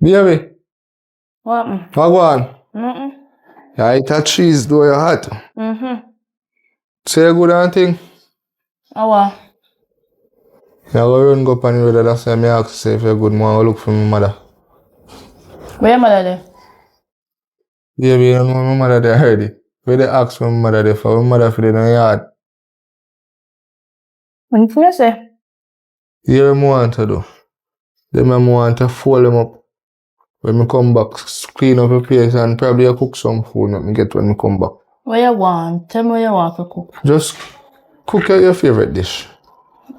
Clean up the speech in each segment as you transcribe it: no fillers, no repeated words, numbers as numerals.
Baby, What? what go on? Yeah, eat a cheese though you're hot. Say a good and thing. Oh, what? Yeah, go run go up on the road. That's why I ask you say if you're good, man, look for my mother. Where your mother there? Baby, you don't know my mother there already. Where they ask for my mother there for? My mother for the yard. What you say? Here I want to do. Then I want to fold them up. When I come back, clean up the place and probably cook some food that I get when I come back. What you want? Tell me what you want to cook. Just cook your favorite dish.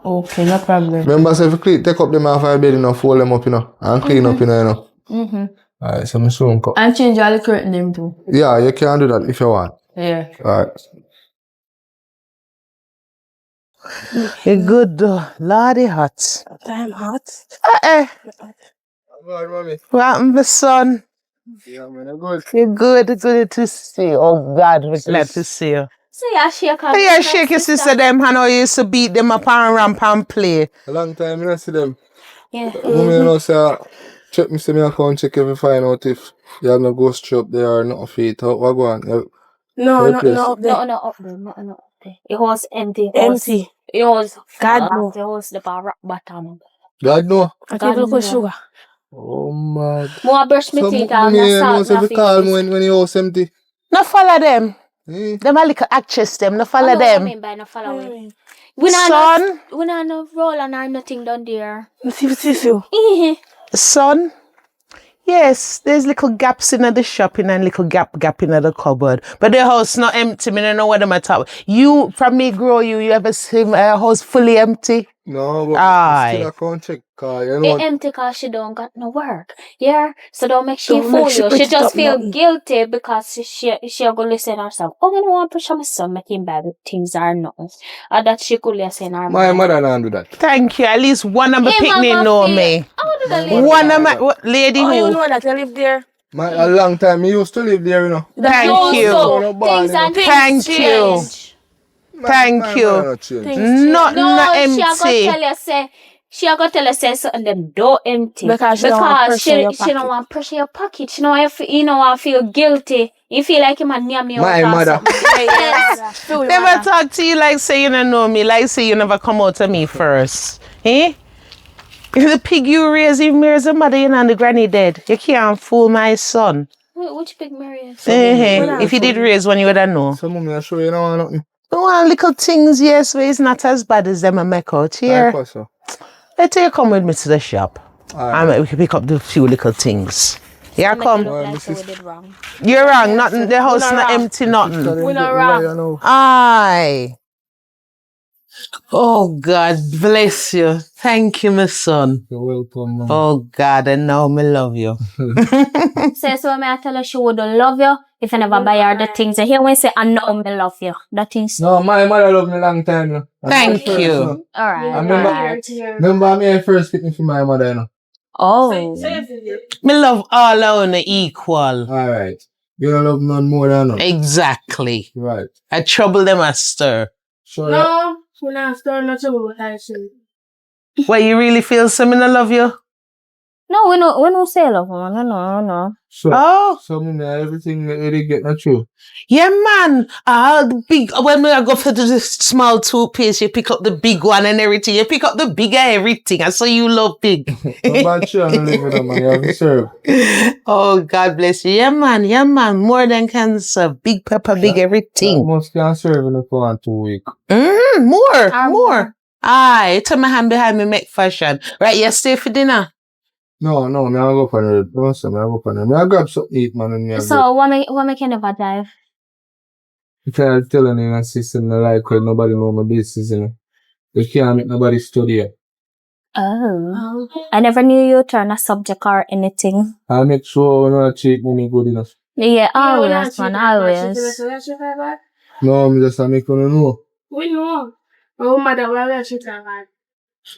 Okay, no problem. Remember, so if you clean, take up them off your bed, fold them up, and clean up, Alright, so I'm soon cook. And change all the curtain them too. Yeah, you can do that if you want. Yeah. Alright. It's good though. Lordy hot. I'm hot. Good, mommy. What happened, my son? Yeah, man, I'm good. You're good to see you. Oh God, we're glad to see you. So you shake her. Yeah, shake your sister them. I know you used to beat them up and ramp and play. A long time I don't see them. Yeah. Mommy, you know, say, check me, see me account, check if you find out if you have no ghost trap there or not feet. What go on? No, up there. up there. No, up there. It was empty. Empty. It was God flat. no. It was the rock bottom. God no. I keep looking for sugar. Oh, man. More brush me So, teeth mommy, and you know, salt so if you my call me face. when your house empty. No follow them. Eh? Them a little actress them. No I follow know what I them. mean by no following. Son. We not no roll and or nothing down there. See you. Son. Yes, there's little gaps in the shopping and little gap in the cupboard. But the house not empty. Me don't know what I'm talking. You, from me grow you ever see a house fully empty? No, but Aye. still I can't check. Cause you know It empty cause she don't got no work. Yeah? So don't make she Don't fool make she you. put She it just up feel nothing. guilty because she go listen herself. Oh, I don't want to push my son make him bad with things or nothing. Or that she could listen her my mind. mother don't do that. Thank you. At least one of the Him a picnic go know feel- me. How do the My lady mother One don't of do my that. what, lady Oh, you who? know that I live there? A long time, I used to live there, Thank No, you. so things and things Thank you. change. Thank you. Not change. Not No, she a go empty. tell you say something them don't empty. Because she don't want pressure your she don't pocket. want pressure your pocket. She don't want you know want feel guilty. You feel like you man near me My out or mother. something. Yes. Never talk to you like say you don't know me, like say you never come out to me first. Eh? If the pig you raise him raise the mother and the granny dead. You can't fool my son. Which big Marius? If you did raise one, you would have known. So, mommy, I show you now nothing. The one little things, yes, but it's not as bad as them I make out here. Like, so. Let's you come with me to the shop. Alright. We can pick up the few little things. Yeah, come. Well, Like Mrs. we did wrong. You're wrong. Nothing. The house not not wrong. empty. Nothing. We not wrong. Aye. Oh God, bless you. Thank you, my son. You're welcome, mom. Oh God, and now me love you. So may I tell her she would love you if you never buy her the things. I hear when say I know me love you. That thing's No, my mother loved me long time. No. Thank First, you. no. alright. I remember me first pick me for my mother, you know. Oh. Me love all on the equal. Alright. You don't love none more than none. Exactly. Right. I trouble them a stir. Sure. No, we're not starting no trouble with her. What, you really feel something I love you? No, we no say love one. No. Oh. So, mommy, everything that they get not true. Yeah, man. The big, when I go for the small toothpaste, you pick up the big one and everything. You pick up the bigger everything. I saw you love big. No bad shit, I'm living with them, man. You have to serve. Oh, God bless you. Yeah, man. More than cancer. Big pepper, big I everything. must can serve in the for 2 weeks. More. Aye, turn my hand behind me, make fashion. Right, you stay for dinner? No, me I go for the don't say me I go for the. Me I grab something to eat, man, and me I go. So what make you never drive? You can't tell any of my sister no like when nobody know my business, you know. You can't make nobody study it. Oh. I never knew you turn a subject or anything. I make sure when I treat mommy good enough. Yeah, always, man, always. No, me just make you know. We know. Oh, mother, where are you going?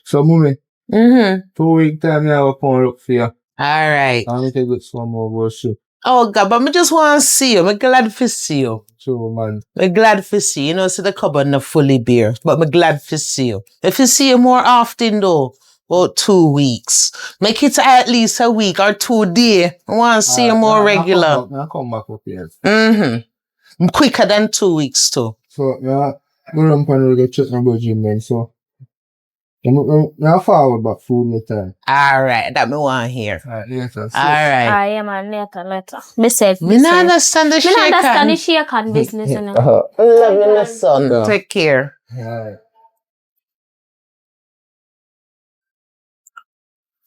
So, mommy, 2 week time, I will come look for you. All right. I need to get some more worship. Oh, God, but I just want to see you. I'm glad to see you. True, man. I'm glad to see you. You know, see the cupboard not fully bare, but I'm glad to see you. If you see you more often, though, about 2 weeks. Make it at least a week or 2 days. I want to see you more regular. I'll come back up here. Quicker than 2 weeks too. So, yeah, I'm going to check my budget then, so. I'm forward back food me time. Alright, that me want to hear. Alright, later. Alright. I am a later. Me said. Me not understand the Me shake not understand the hand. shake hand business, you know. Love you, my son. Yeah. Take care. Alright.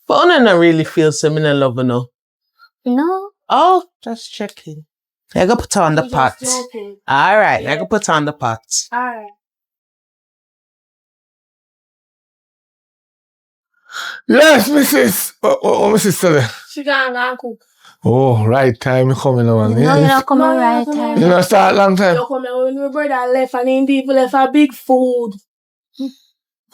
But I don't really feel similar love, you know. No. Oh, just checking. I go put on the I'm pot. just joking. Alright, I go put on the pot. Alright. Yes, Mrs. Oh, Mrs. Sally. She gonna cook. Oh, right time you coming now, man. No, you're not coming No, right no, no. time. You know, start long time. You come here when my brother left and him people left a big food.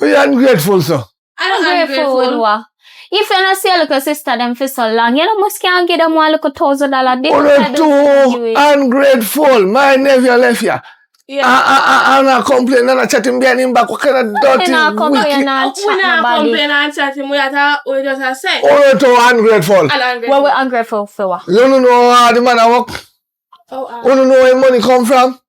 We ungrateful, sir. I'm Ungrateful with what? If you not see a little sister them for so long, you know must can't give them $1,000 difference. Too ungrateful. My nephew left here. Yeah. I'm not complaining, I'm not chatting behind him back. What kind of dirty, not complaining wicked... and We chat not nobody. complain and chat him. We just a say. Oh, too ungrateful. Well, we're ungrateful for what? You don't know how the man I work. Oh, You don't know where money come from.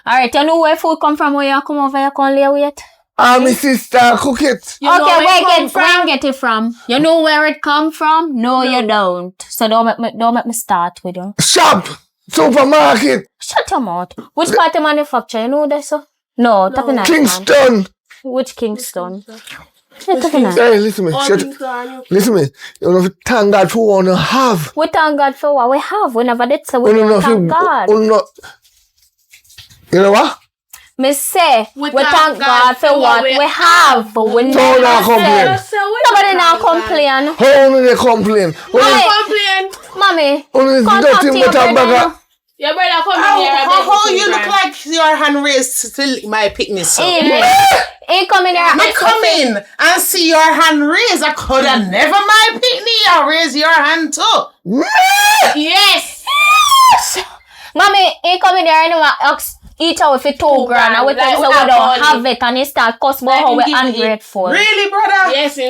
Alright, you know where food come from where you come over, you can lay with? My sister cook it. You know Okay, where it come get it from? You know where it come from? No, you don't. So don't make me start with you. Shop. Supermarket. Shut your mouth. Which part of manufacture? You know this? No, that's not. Kingston. Which Kingston? Hey, listen to me. Listen to me. You know, thank God for what you have. We thank God for what we have. We never did so we You know, don't thank God. You know what? Me say, we thank God for what we have. We Don't never complain. say. Nobody now complain. How do they complain? Mommy, Only contact nothing your but a brother. bag. Your brother come How in here. you look like your hand raised to lick my picnic son? He come in here. Me come in and see your hand raised. I could have never my picnic. You raise your hand too. Yes. Mommy, he come in here and ask eat out for $2 grand. And we tell so we don't have it. And he start cuss about how we ungrateful. Really, brother? Yes, so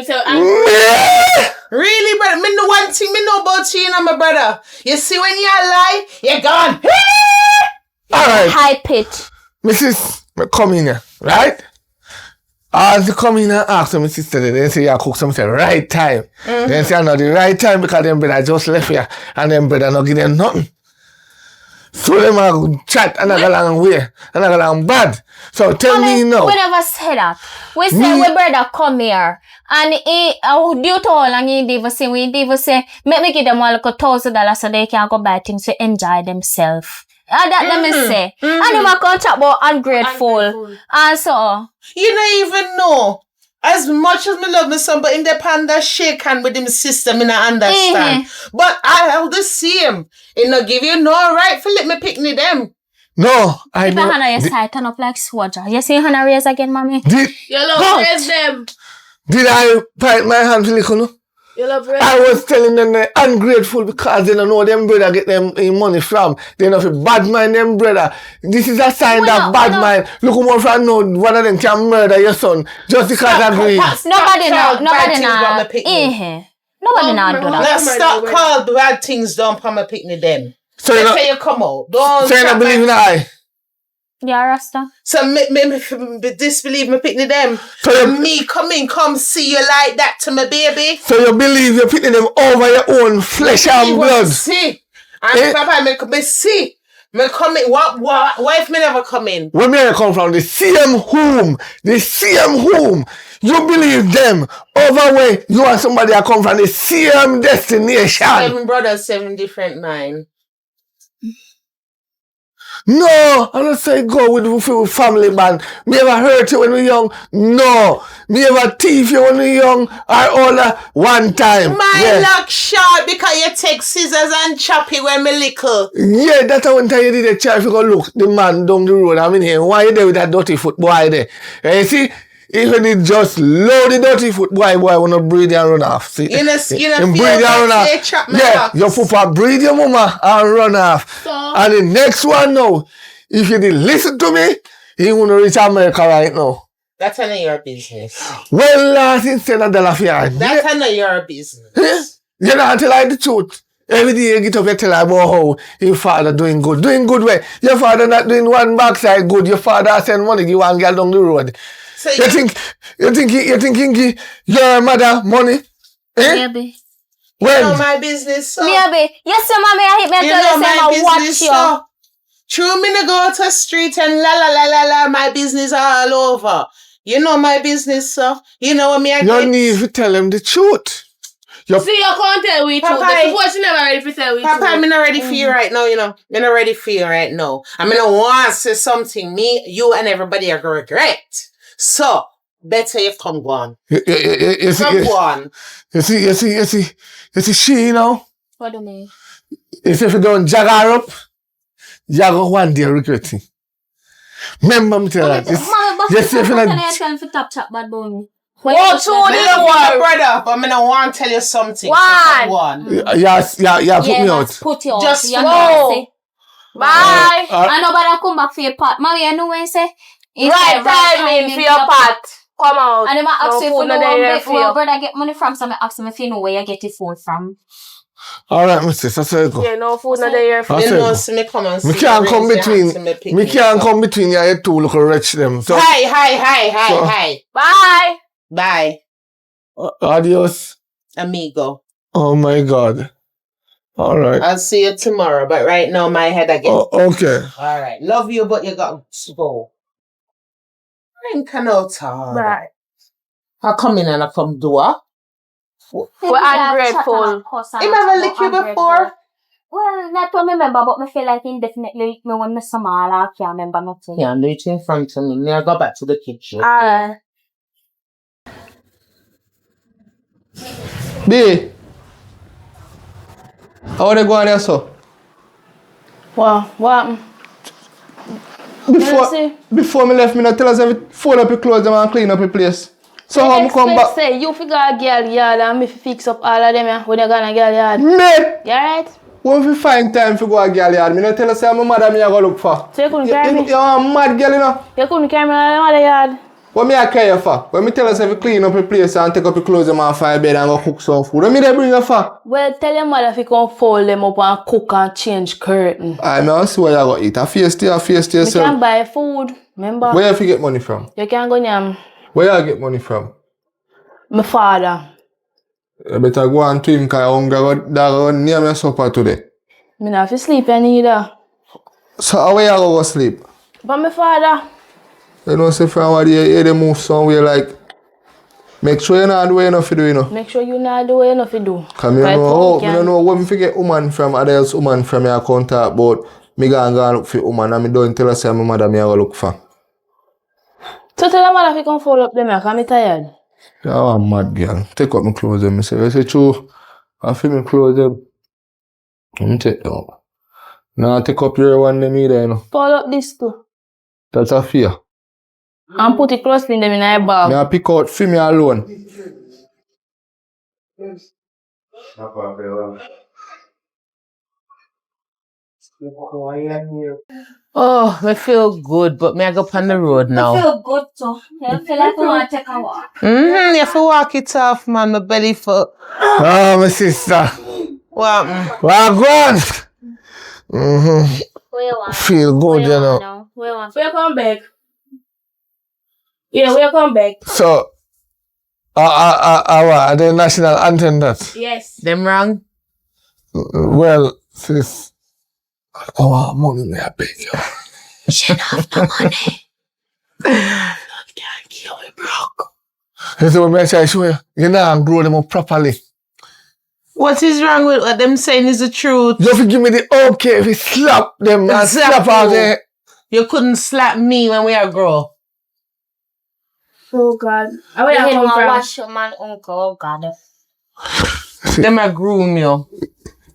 Really, brother? Me know one thing me know about you and my brother. You see when you lie, you're gone. Alright, High pitch. Mrs. Come in here, right? As you come in and ask my sister, they say you cook something right time. Then say not the right time because them brother just left here and them brother not give them nothing. So them a chat another long way, another long bad. So tell me now. We never say that. We say we brother come here. And he, due to all and he never say, we never say, make me give them $1,000 so they can go buy things to enjoy themselves. And that let me say. And them a come talk about ungrateful. And so. You don't even know. As much as me love my son, but in the panda shake hand with him sister, me not understand. But I have the same. It not give you no right for let me picnic them. No, I Keep your know. hand on your side, turn up like soldier. You see your hand raise again, mommy? you love raise them. Did I bite my hand for little? No? You love raise I was telling them they're ungrateful because they don't know them brother get them money from. They know if bad mind them brother. This is a sign that bad mind. Look more from know one of them can murder your son just because I agree. Nobody know. Nobody Do that. Now stop call bad things down for my picnic them. So Let's say you come out. Don't so you don't believe in I. Yeah, Rasta. So me disbelieve me picnic them. So Me come see you like that to my baby. So you believe you're picking them over your own flesh and blood? See. And Papa me see. Me come in. Why if me never come in? Where may I come from? The same home. You believe them over where you and somebody that come from the same destination. 7 brothers, 7 different minds. No, I don't say go with family man. Me ever hurt you when we young? No. Me ever thief you when we young or older one time. My luck short because you take scissors and chop it when me little. Yeah, that's one time you did a try to go look the man down the road. I mean here, why you there with that dirty foot boy there? And you see, even it just load the dirty foot boy wanna breathe and run off. See? You know, breathe and run off. Yeah, your papa breathe your mama and run off. So, And the next one now, if you did listen to me, he wouldn't reach America right now. That's none of your business. Well, last instead of $1 for you. That's none of your business. You not tell her the truth. Every day you get up, you tell her about how your father doing good. Doing good way. Your father not doing one backside good. Your father send money, give one girl down the road. So You thinking your mother money? Eh? Maybe. you When? know my business, so. Maybe. Yes, sir, mommy, I hit me and You tell know you, say, my I watch business, you. so. True, me to go to the street and la, my business all over. You know my business, so. You know what me I You get? need to tell him the truth. See, you can't tell we truth. Papa, The suppose you never ready to tell we Papa, I'm truth. not ready for you right now, you know. I'm not ready for you right now. I'm not want to say something me, you and everybody are going to regret. So, better you come go on. You Come go on. see, she, you know, What do you mean? if you don't jag her up, you go one day regret it. Remember me tell her, Mommy, but yes, if you can I not, tell for top chat bad boy? What two Me the don't want word? brother, but I don't want to tell you something. Why? So come go on. put me out. Put you out. Just You go. know, say. Bye. I know, but I come back for your part. Mommy, you know when I say? It's Right the timing for your part. Come out. And then I ask you if food you know not there where for you. brother get money from, so I ask him if you know where you get your food from. All right, Mr. That's how it go. Yeah, no food not there for That's Me it. know, see me come and see Me can't you, come raise your between. hands and pick Me can't so. come between you two look rich them. So Hi. Bye. Bye, adios. amigo. Oh my God. All right. I'll see you tomorrow, but right now my head again. Oh, okay. All right. Love you, but you got to go. I cannot talk. Bye. I come in and I come do her. We're ungrateful. Him ever lick you before? Well, not to remember, but I feel like indefinitely lick me when I'm small. I can't remember nothing. Yeah, do it in front of me. Now go back to the kitchen. B, how they go on there, so? What? Before me left, me not tell us every fold up your clothes and clean up your place. So how me come back? Say you figure a girl yard and me fix up all of them yeah, when you gonna girl yard. Me? You alright? When we find time for go a girl yard, me not tell us say my mother me a go look for. So you couldn't carry me? You a mad girl, you know? You couldn't carry me out of the yard? What me a carry you for? When me tell us if you clean up your place and take up your clothes and fire bed and go cook some food, what me they bring you for? Well, tell your mother if you can fold them up and cook and change curtain. I may see what you go eat. A face to You yourself. can buy food, remember? Where you get money from? You can go nyam. Where you get money from? My father. You better go and twin because hunger go near me supper today. Me not fi sleep neither. So how you go sleep? But my father. You know, say from what you hear them move somewhere like, make sure you're not doing enough to do, you know. Make sure you not do enough to do. Because I don't know where me get woman from, other else woman from your contact, but me go and look for woman and me don't tell her say my mother me go look for. So tell your mother if you can fold up them because I'm tired. Yeah, I'm mad girl. Take up my clothes them. I say true, I feel my clothes them. I'm take them up. Now take up your one them either, you know. Fold up this too. That's a fear. And put it closely in them in your bag. Me I pick out for me alone. Oh, I feel good, but me I go up on the road now. I feel good too. I feel like I want to take a walk. You have to walk it off, man. My belly for. Oh, my sister. What? Well, go on. Where you want? Feel good, you know. Where you want? Where you come back? Yeah, where you come back? So, what? The national anthem that? Yes. Them wrong? Well, sis, I want money, me I beg you. Shut off the money. Can't kill me, broke. You see what me I try to show you? You know, grow them up properly. What is wrong with what them saying is the truth? You have to give me the okay if you slap them and slap out there. You couldn't slap me when we are grow. Oh God. I will You come don't from. wash your man uncle. Oh God. Them a groom you.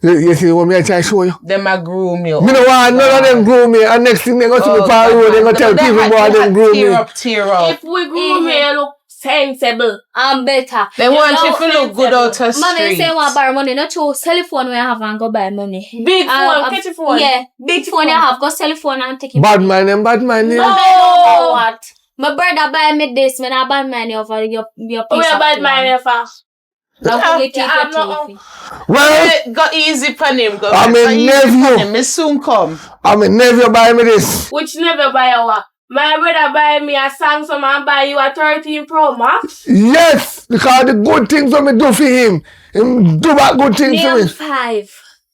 You see what me I try to show you? Them a groom you. Me no want none of them groom me. And next thing they go to me par road, they go tell people about them groom me. Tear up. If we groom here, look sensible. I'm better. They want you to look good out the Mommy street. say want borrow money. Not to sell the phone when I have and go buy money. Big phone, catch your phone. Yeah, big phone you have. Go sell the phone and take it. Bad man them, bad man them. No. What? My brother buy me this, man. I buy money over your piece We of about mine for. Well, Go easy on him. Go I'm go a easy nephew. on him. Me soon come. I'm a nephew buy me this. Which never buy our. My brother buy me a Samsung and buy you a 13 Pro Max. Yes, because the good things when me do for him do that good things for me.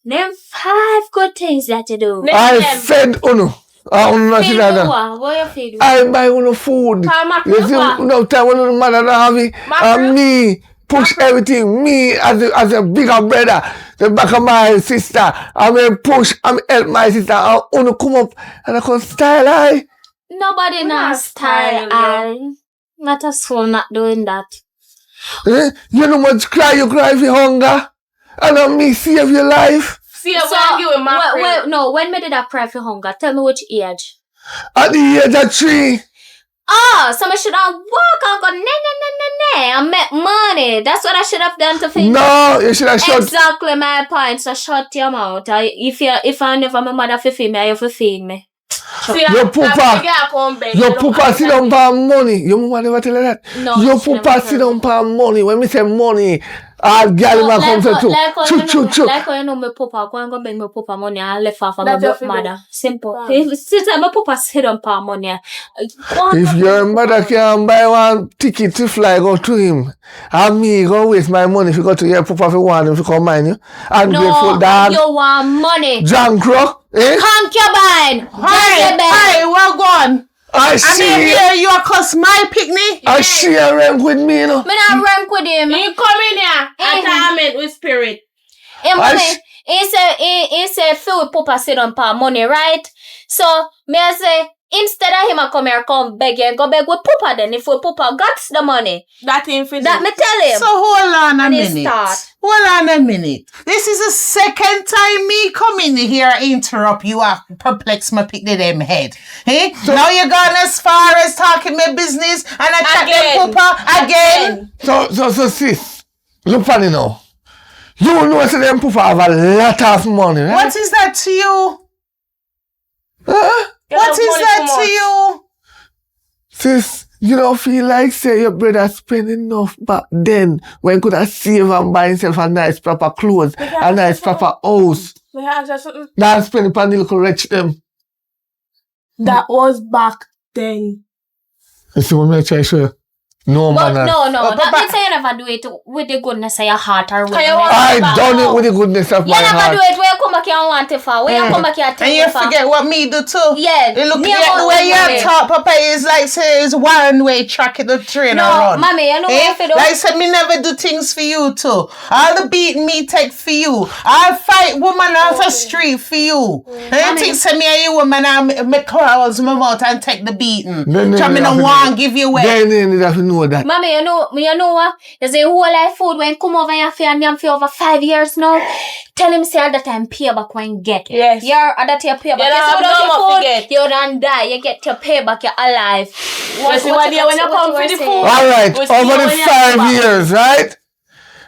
Name 5 good things that you do. I fed Uno. Feed what? What you feed? I buy Uno food. You see, no time when the mother don't have it. And me push everything. Me as a bigger brother, the back of my sister. I mean push, I help my sister. And Uno come up and I can style I. Nobody knows style. Not a soul not doing that. You know much cry, you cry for hunger. And I me save your life. See, I'm give my no, when me did I cry for hunger? Tell me which age. At the age of 3. Oh, so I should have walk and go and make money. That's what I should have done to feel. No, you should have shut. Exactly my point. So shut your mouth. If I never my mother for feed me, you for feed me. Your papa sit down for money. Your mama never tell her that. No, your papa sit down for money. When we say money, our girl will come to too. Like when you know my papa, go and go bring my papa money and left off of my mother. Simple. Since my papa sit down for money. If your mother can buy one ticket to fly, go to him. And me go waste my money if you go to your papa for one if you come mine you. Ungrateful dog. You want money. Junk rock. Concubine. Hey, well gone. I see. Here you are cause my picnic. I see a rank with me, you know. Me not rank with him. You come in here. Attachment with spirit. He say feel with papa sit on pa money, right? So me I say instead of him a come here come beg you, go beg with papa then if we papa got the money. That infinite. That me tell him. So hold on a minute. Start. Hold on a minute. This is the second time me come in here interrupt you and perplex my pick the them head. Hey? So, now you gone as far as talking my business and I chat them papa again. So sis, look funny now. You know that them papa have a lot of money, right? What is that to you? What is that to you? Sis, you don't feel like say your brother spend enough back then when could have save and buy himself a nice proper clothes, a nice proper house. Now spend upon the little rich them. That was back then. You see what I try to show you? No, but man. No. That means you never do it with the goodness of your heart or with I done it with the goodness of my heart. You never do it where you come back here and want it for. Where you come back here and and you forget what me do too. Yeah. You look at the way you talk, papa, is like say it's one-way track in the train around. No, mommy, you know what I do? Like say me never do things for you too. All the beat me take for you. I'll fight woman off the street for you. And you think say me and you woman and make calls my mouth and take the beating. So me no want give you away. Then that. Mommy, you know what? There's a whole life food when come over here and yam for over 5 years now. Tell him say all the time pay back when get. Yes. You're that you pay back. You don't die. You get your pay back. You're alive. When you come for the food. All right, over the 5 years, right?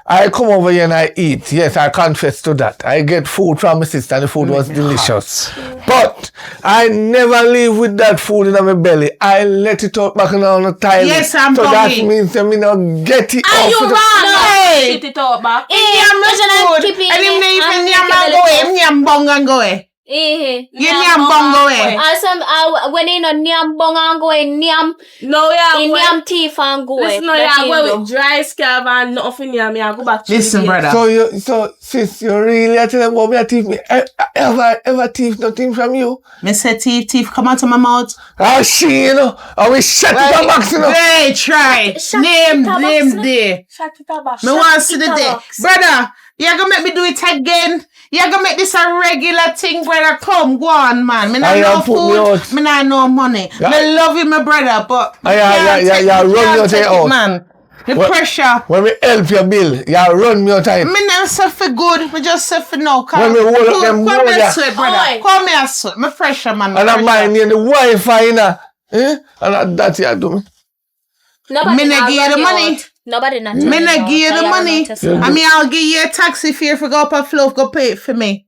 I come over here and I eat. Yes, I confess to that. I get food from my sister and the food was delicious. But I never leave with that food in my belly. I let it out back on the toilet. Yes, I'm so hungry. that means that me not get it Are off. you wrong? Hey. Shit it out back. Yam food. And him even yam and go away. Yam bong and go away. You nyam bong go away. When you know nyam bong and go away, nyam. No, yeah. Nyam teeth and go away. Listen, no, yeah, go with dry scab and nothing yam. Yeah, go back to listen, brother. So sis, you really are telling about me a thief me ever thief nothing from you? Me say teeth come out of my mouth. Ah, she, you know, I will shut it up back, you know. They try. Name there. Shut it up. Me want to see the day. Brother, you gonna make me do it again? You gonna make this a regular thing, brother? Come, go on, man. Me not no food, me not no money. Yeah. Me love you, my brother, but yeah, run your tail out, man. The pressure. When we help your bill, you run me out time. Me not say for good, me just say for no. When we hold up them come here, sweat, brother. Come here, sweat. Me pressure, man. And I'm minding the Wi-Fi, you know. And that's what you do. Me not give you the money. Nobody not. Me not give you the money. I mean, I'll give you a taxi fare for go up a flow, go pay it for me.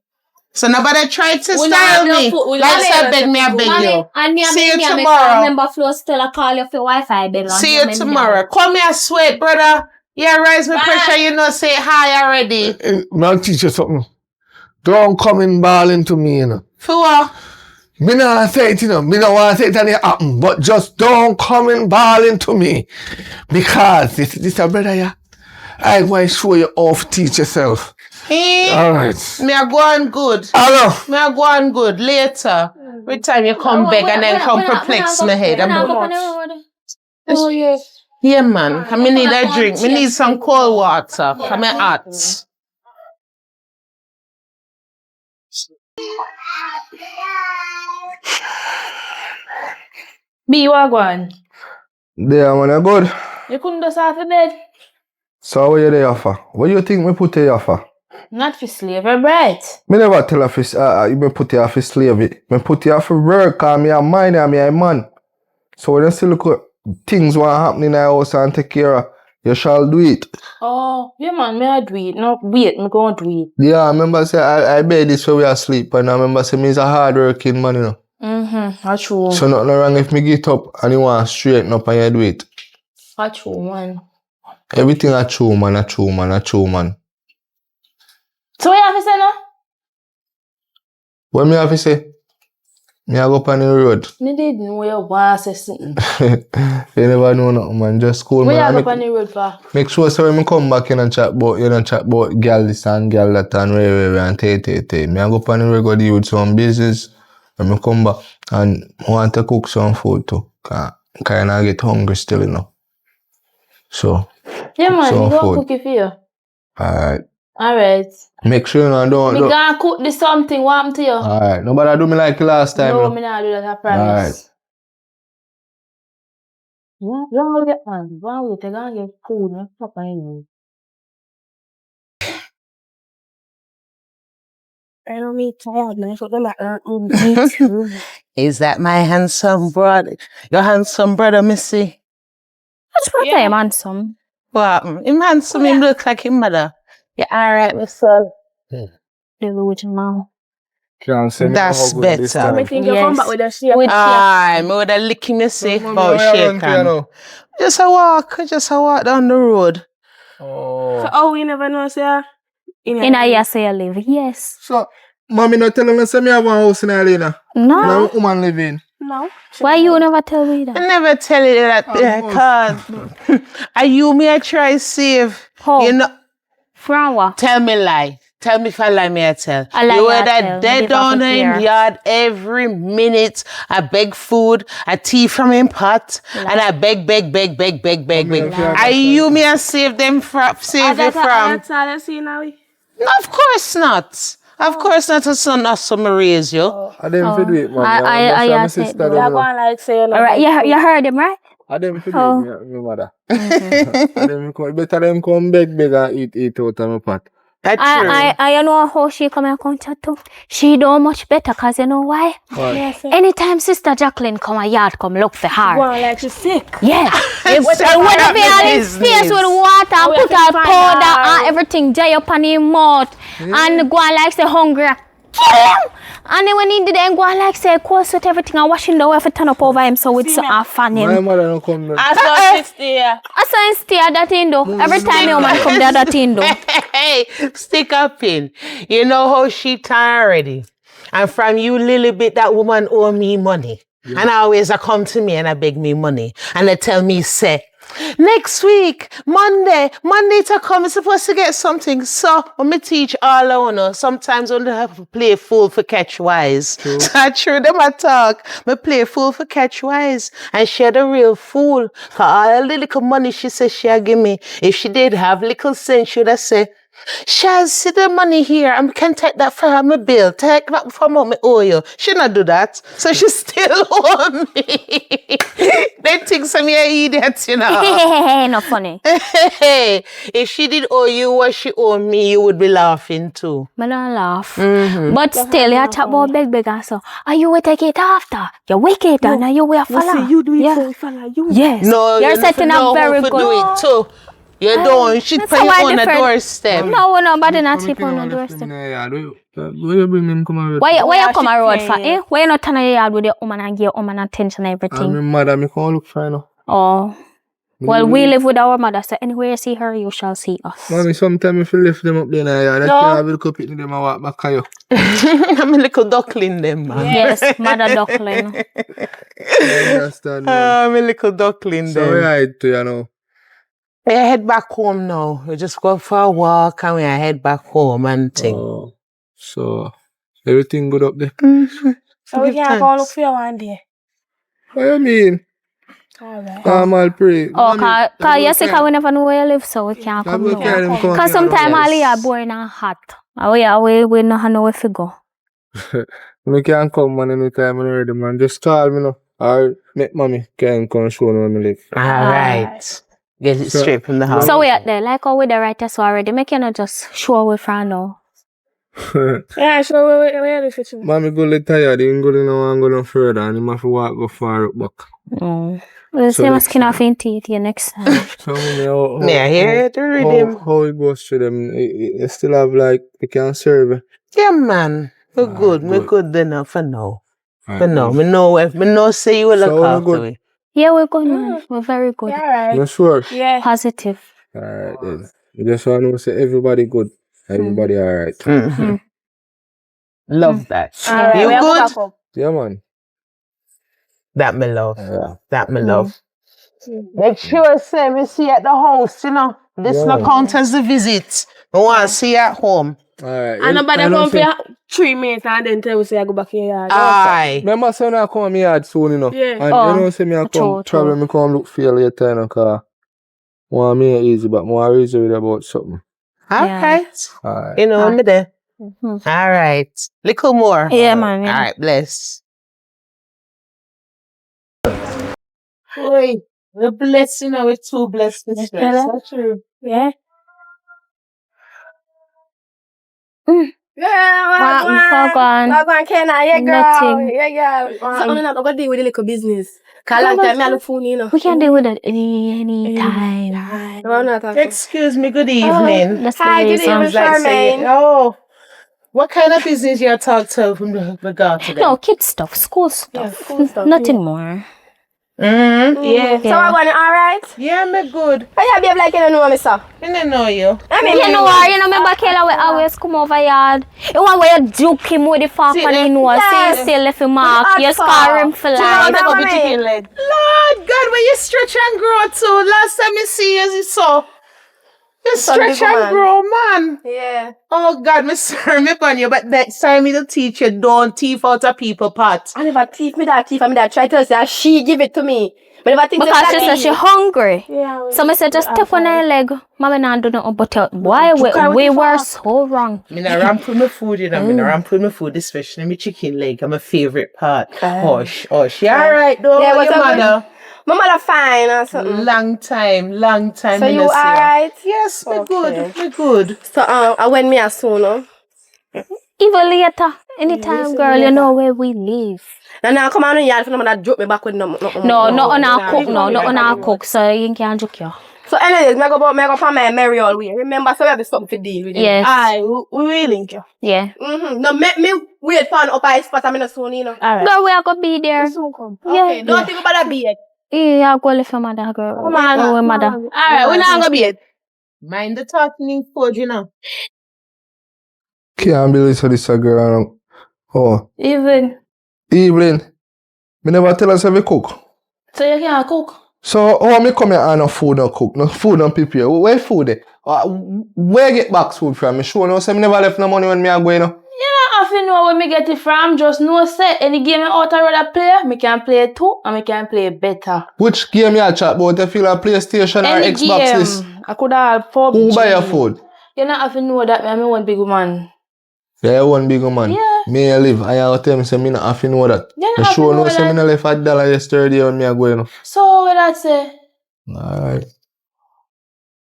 So nobody try to We style not me. have food, we Like not say have beg me, I food. beg Mommy, you. and me, See you me, tomorrow. remember Flo still a call you for Wi-Fi bill. See you tomorrow. Come here, sweet brother. Yeah, raise my pressure. You know, say hi already. I'll teach you something. Don't come in balling to me, you know. For what? Me not say it, you know. Me not want to say it and it happen. But just don't come in balling to me. Because this a brother, yeah. I want to show you how to teach yourself. Alright. Me a go on good. Hello. Me a go on good. Later. Every time you come back and then come perplex my head. Oh, yeah. Yeah, man. I me need a drink. Me need some cold water. Come here hot. B, you are going. There, man, you good? You couldn't just have a bed. So what you there for? What you think me put you here for? Not for slavery, right? Me never tell her for me put you here for slavery. Me put you here for work, cause me a mind and me a man. So when you see look at things what happen in the house and take care of, you shall do it. Oh, yeah, man, me I do it. No, wait, me go and do it. Yeah, I remember say I bed this where we asleep and I remember say me is a hard working man, you know. That's true. So nothing wrong if me get up and you want to straighten up and you do it. That's true, man. Everything a true man, a true man, a true man. So what you have to say now? What me have to say? Me a go up on the road. Me didn't know you want to say something. You never know nothing, man. Just cool, What you man. have up on the road for? Make sure so when me come back in and chat about girl this and girl that and where and tay. Me a go up on the road go deal with some business. When me come back and I want to cook some food too. Cause I get hungry still, you know. So Yeah, man, some me go food. cook it for you. Alright. Alright. Make sure you know Me don't. gonna cook this something, what happened to you? Alright. Nobody do me like last time. No, you know. me not do that, I promise. Yeah, don't get man. Don't wait, I gonna get food, no fuck I know. I don't need tired, man. So them that Is that my handsome brother? Your handsome brother, Missy? That's what I am handsome. What? Him handsome, him look like him mother. You alright, my son? Deal with your mouth. Can't say me That's how good this better. time. I think you come back with a shake. Aye, me would have licked me say Mama, about where you run shake to, you hand. know? Just a walk down the road. Oh. So, oh, we never know, sir. In a year say you live. Yes. So, mommy not telling me say me have one house in Arena. No. Now woman living. No. Why you never tell me I that? never tell you that because are you me I try save. How? You know, From what? tell me lie. Tell me if I lie, me I tell. I lie, you me were I that tell. dead Me down never in hear. yard every minute. I beg food, I tea from him pot, and I beg. Are you me I save them from save you from? That's all I see now. No, of course not. Of course not. A son or some raise you. I didn't feel it, man. I my said sister. no. them, You're you know. going like say, All right, you heard him, right? I didn't feel Oh. it, my mother. I didn't come, better them come beg and eat out of my pot. That's true. I know how she come and contact too. She do much better, cause you know why? Yes, sir. Anytime Sister Jacqueline come a yard, come look for her. Going like she's sick. Yeah. And when What be all his face with water and we put have out to find powder her. and everything dry up on his mouth and go on like say hungry. Kill him! And then when he did then go on like say cold sweat everything and washing the way for turn up over him so it's fan My him. mother don't come there. I saw 60 here. I saw him stay at that thing though. Every time your man come there that thing though. Hey, stick up in. You know how she tired already. And from you little bit, that woman owe me money. Yeah. And always I come to me and I beg me money. And they tell me, say, next week, Monday to come, I'm supposed to get something. So, when me teach all I know, sometimes when they have to play fool for catch wise. True. So I true them I talk. Me play fool for catch wise. And she had a real fool. Cause all the little money she said she had give me, if she did have little sense, she would have said, Shaz, see the money here. I can take that for her, my bill. Take that from what me owe you. She not do that. So she still owe me. They think some you idiots, you know. Not funny. If she did owe you what she owe me, you would be laughing too. I don't laugh. But still, you talk about beg and so. Are you will take it after? You wake it and you will follow. See, you do it for follow you. Yes. No, You're you setting know up very who good. do it too. You don't. Shit that's for your why own different. doorstep. No, nobody not Come sleep on the here, doorstep. where you bring him come out? Why you come shit a road for for? you. Eh? Why you not turn on your yard with your woman and give your woman attention and I'm everything? mad at me can't look fine now. Oh. Well, we live with our mother, so anywhere you see her, you shall see us. Mommy, sometimes if you lift them up there now, yeah, that No. can't have a cup it them and walk back at you. I'm a little duckling them, man. Yes, mother duckling. I understand, man. I'm a little duckling So we them. hide to you now. We head back home now. We just go for a walk and we head back home and thing. Oh, so everything good up there? So we Give can go look thanks. for you one day. What you mean? Alright. Normal pray. Oh, cause you see, cause we never know where you live, so we can't come Come now. come Cause sometimes all Yes. you boring and hot. We not know where to go. We can come man anytime I'm ready, man. Just call me now. Or make mommy can come show me where me live. Alright. Get it So- straight from the house. So we at there, like how we the writer so already, make you not just show away from now. Yeah, sure, we live with you. Mommy go let tired, you ain't go now and go no further and you have to walk go far up back. We'll So see my next skin off in teeth here next time. So me how, Yeah, hear the rhythm. how it goes to them, you still have like, you can serve it. Yeah, man. We're good. We're good. good enough for now. For Alright, now. good. Me know say you will look So we're after good. me. Yeah, we're good, man. We're very good. Yeah, alright. You sure? Yeah. Positive. Alright then. You just want to say everybody good. Everybody alright. Mhm. Love that. Alright, You we have to good? back up. Yeah man. That me love. Yeah. That me love. Make sure say me see you at the house, you know. This Yeah. no count as a visit. I want to see you at home. Alright. And nobody I come don't for 3 minutes and then tell me say I go back in your yard. Aye. remember say I come to my yard soon, you know. Yeah. And Oh, you know say me I true, come travel, true. me come look for you later, you know, cause want me easy, but more easy with about something. All Yeah. right. Alright. You know me there. Mhm. All right. Little more. Yeah, man. All Yeah. right, bless. Oi, we're blessed, you know, we're too blessed to stress. Hello? That's true. Yeah. Mm. Yeah, Fuck on. Kenna, yeah, girl. Nothing. Yeah, girl. So, I'm not going to deal with the little business. Cause long time I look funny, you know. We can deal with it any time. No, I'm not talking. Excuse me, good evening. That's the Hi, good reason. evening. Sounds like saying, Charmaine. oh, what kind of business you talk to from regard to them? No, kid stuff, school stuff. Yeah, school stuff, Nothing yeah. more. Mm-hmm. Yeah. So, Yeah. I want alright? Yeah, me good. How you behave like you don't know me, sir? I don't know you. I mean, You know what? You know, remember Kayla we always come over yard. You want where you juke him with the fork See, on like, his nose. yes. See, still left him mark. With the You hot scar fork. him for Do you know life. what I mean? Lord God, when you stretch and grow too. Last time I see you, you saw. You Son, stretch big and man. grow, man. Yeah. Oh God, me sorry me upon you, but next time me to teach you, don't thief out a people pot. I never thief me that thief. I mean, that try to say she give it to me. But if I think Because she that said she hungry. Yeah. So I said, just step on her leg. Mommy not do nothing but tell. Boy, Juke her with we the were fork. so wrong. Me not ramp with my food, you know. Me not ramp with my food, especially my chicken leg. I'm my favorite part. Hush, hush. You alright though? Yeah, Yeah, what's your up with- mother? My mother fine or something. Long time. So me you no see her. alright? Yes, me Okay. good. Me good. So I went me as soon, no? Even later. Anytime, Listen girl, later. you know where we live. Now come on in yard for no that joke me back with no. No, not on our cook. no, Not on our no. cook. So you can't joke you. So anyways, me go for my Mary all way. Remember, so we have something to deal with. Yes. Aye, we will link you. Yeah. No, make me wait for an upper spot. I'm in a soon, you know. Alright. Girl, we are gonna be there. Soon come. Yeah. Okay, don't think about that beard. Yeah, go live your mother, girl. Come on, Oh, mother. Alright, we not gonna beard. Mind the talking food, you know. Can't believe so this a girl now. Oh. Even. Evelyn. Me never tell us how we cook. So you can't cook? So how me come here and no food no cook, no food no prepare. Where food there? Where get box food from? Me sure no say me never left no money when me a go, you know. I have to know where me get it from. Just know say any game out I rather play, me can play too and me can play better. Which game you chat about? You feel a PlayStation or Any Xbox game, this? I could have PUBG. Who buy your food? You not have to know that me one big man. Yeah, one big man. Yeah. Me I live. I tell me say me not have to know that. You not Me have to sure know no say that. me not left $1 yesterday when me a go, you know. So what that say? Alright.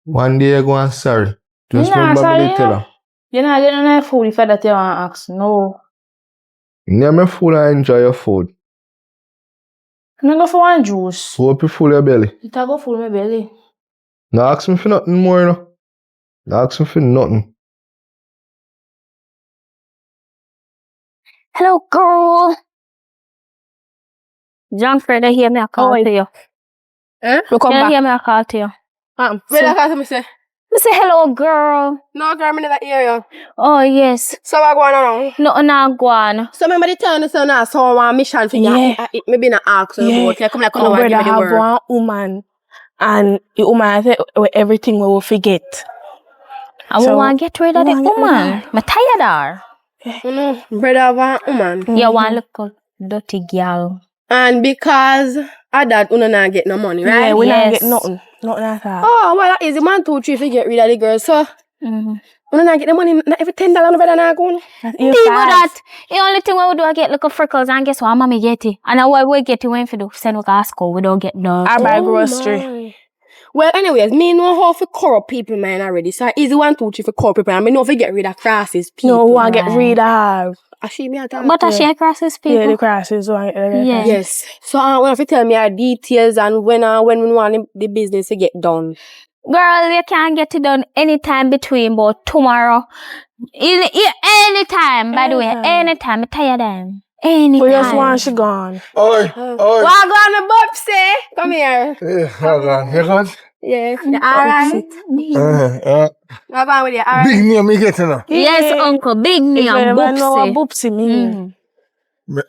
One day I go and sorry. Just Me nah remember sorry, me to tell her. You not get no food if that you want ask. No. Yeah, me full and enjoy your food. I'm go for one juice. Hope you full your belly. It a go full my belly. No ask me for nothing more, you know. No ask me for nothing. Hello, girl. John Freda hear me a call to you. Eh? We come You back. hear me a call to you. Where that call to me say? Me say hello, girl. No, girl, me never hear you. Oh, yes. So what going on? Nothing not go on. So remember the time so now so one mission for you. Maybe not ask her about it. Come like come My and give brother me the have word. one woman, and the woman say everything we will forget. I So, want to get rid of the we want to get rid of woman. her. I'm tired of her. No, brother one woman. You want to look a dirty girl. And because of that, we not get no money, right? Yeah, we not Yes. get nothing. Nothing at all. Oh, well, that easy. 1, 2, 3 to get rid of the girl. So, Mm-hmm. we not get the money. Not every $10 brother not going. That's Deal with that. The only thing we do is get little freckles and guess what? Mommy get it. And what we get it when we do send we to school. We don't get no. I buy grocery. My. Well, anyways, me know how to corrupt people, man, already. So, easy 1, 2, 3 for corrupt people. And me know if we get rid of crosses people. No, we want to get rid of. I see me at all. But I share crosses people. Yeah, the crosses. Yeah. Yes. So, when if you tell me our details and when we want the business to get done. Girl, you can get it done anytime between but tomorrow. Anytime, by the way. Anytime. I'm tired of them. Anytime. We just want she gone. Oi. What going on, Bobsy? Come here. Yeah, hold on. Here comes. Yeah. Alright. What going with you? Alright. Big name me get now. Yes, uncle. Big If name. you never know what Boopsy. boopsy mean.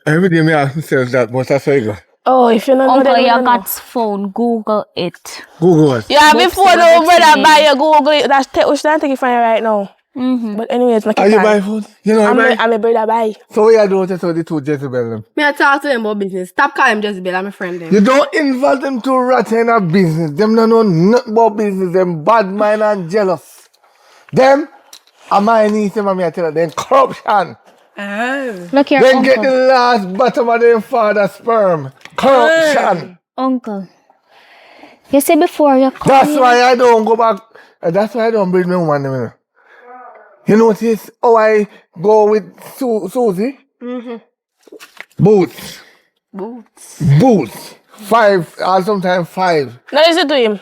Every day me ask myself that, but that's how you go. Oh, if you don't know Uncle, that, you you got phone. Google it. Google it. yeah, Boopsy, before no boopsy brother name. buy your Google it. That's which don't take it from you right now. Mm-hmm. But anyways, my Are you buy food? You know what I buy? I'm a brother buy. So what you do to tell the two Jezebel them? Me I talk to them about business. Stop calling them Jezebel. I'm a friend them. You don't involve them to rat in a business. Them don't know nothing about business. Them bad mind and jealous. Them, are my niece, them and me I tell you, them corruption. Look here, Then uncle. get the last bottom of their father's sperm. Corruption. Uncle. You say before you come That's here. why I don't go back. That's why I don't breed my woman. You know. You notice how I go with Susie? Boots. Boots. 5, or sometimes 5. No, listen to him.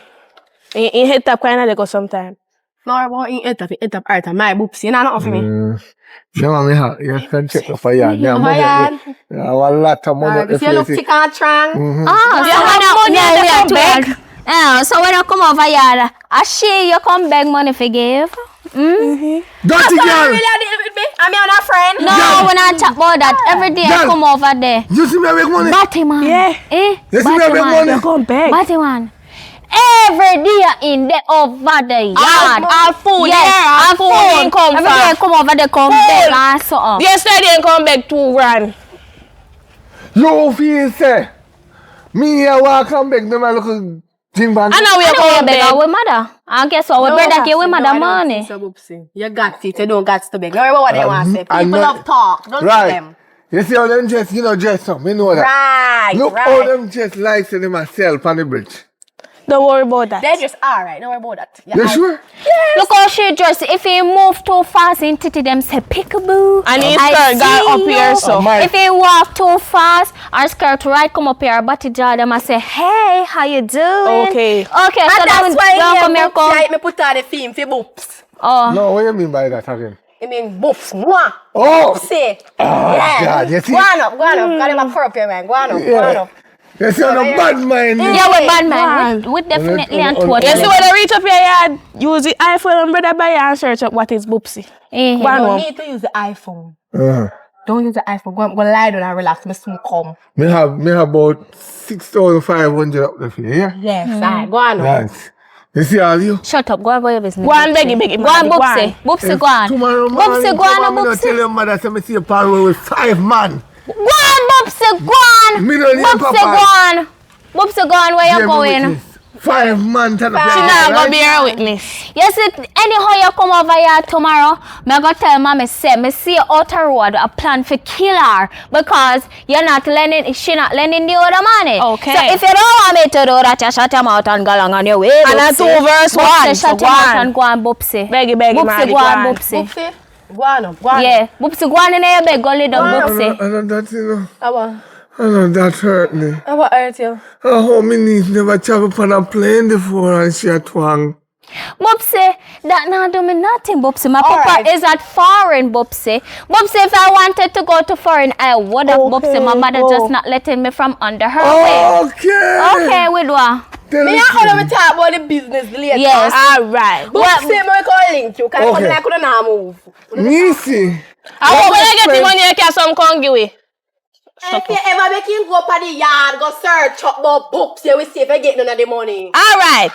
He hit up kind of they go sometime. No, about in it up art my boopsy. You know not for me. Yeah, mommy, you can check the fire. Yeah, For yard. yeah, a lot of money. If you look thick and strong. So when you come over here, I share you come beg money for give. Dirty girl. Really, I did with me. I'm your friend. No, when I talk about that, every day I Girl. come over there. You see me make money? Batty man. Yeah. Eh? You see me Batty make man. money? You come back. Batty man. Every day in the over the yard. All food Yes, there. All food didn't come every day I from. come over there, come beg and something. Yesterday didn't come back 2 grand. You feel say, me here walk and beg them a little thing bank. I know we I are know coming you beg back. our mother. And guess what? We brother give we mother money. You got it. You don't got to beg. Don't worry about what they want to say. I People know- love talk. Don't Right. let them. You see how them dress, you know dress up, me know that. Right. Look how them dress like say them a sell on the bridge. Don't worry about that. They just alright. Don't worry about that. You sure? Look how she dress. If he move too fast into them say peekaboo. And his I skirt got see up here, you. so. My- If he walk too fast, our skirt right come up here, body jar them and say, hey, how you doing? Okay. Okay, so And that's why don't you come here, come. like me put on the film for boops. Oh, No, what you mean by that again? I mean boops. Mwah. Oh! Say. God, you see? Go on up. Got him a corrupt here, man. Go on up. You see on the bad mind. yeah, we bad man. We definitely and Oh, totally. You see when they reach up your yard, use the iPhone and brother buy and search up what is boopsy. Eh, Go on, You mom. need to use the iPhone. Uh, Don't use the iPhone. Go lie down and relax. Me soon come. me have about 6,500 up there for you, yeah? Yes, alright. Go on up. Right. You see all you? Shut up, go on about your business. Go on, beggy, beggy. Go on, Boopsy. Boopsy, go on. Tomorrow morning, Boopsy, go on, I'm gonna tell Boopsy. your mother say me see a parole with 5 man. Go on, Boopsy, go on. Me don't need Boopsy, papa. go on. Boopsy, go on, where you Hear me going? witness. 5 man to the She not gonna be her witness. Yes, anyhow you come over here tomorrow, me go tell mommy say, me see you out the road, a plan for kill her because you're not lending, she not lending the other money. Okay. So if you don't want me to do that, you shut him out and go along on your way. And that's Boopsy. 2 verse Boopsy, 1. So shut go him out on. and go on, Boopsy. Beggy, beggy, Boopsy, Marley, go on, go on. Boopsy. Boopsy. Go on up. Go on up. Yeah, Boopsy, go on in your bed, go lay down, I Boopsy. don't that, you know. Come on. I know that hurt me. What hurt you? Oh, my niece never travel on a plane before and she a twang. Bubsy, that not do me nothing, Bubsy. My papa Alright. is at foreign, Bubsy. Bubsy, if I wanted to go to foreign, I would have, Bubsy. My mother just not letting me from under her wing. Okay. Okay, we do. Then Me listen. and Ola, we talk about the business later. Yes. Alright. But say me call link you, cause Okay. I couldn't now move. Niece. I hope when I get the money, I can some congy way. If you ever make him go up at the yard, go search up about books, you will see if I get none of the money. Alright.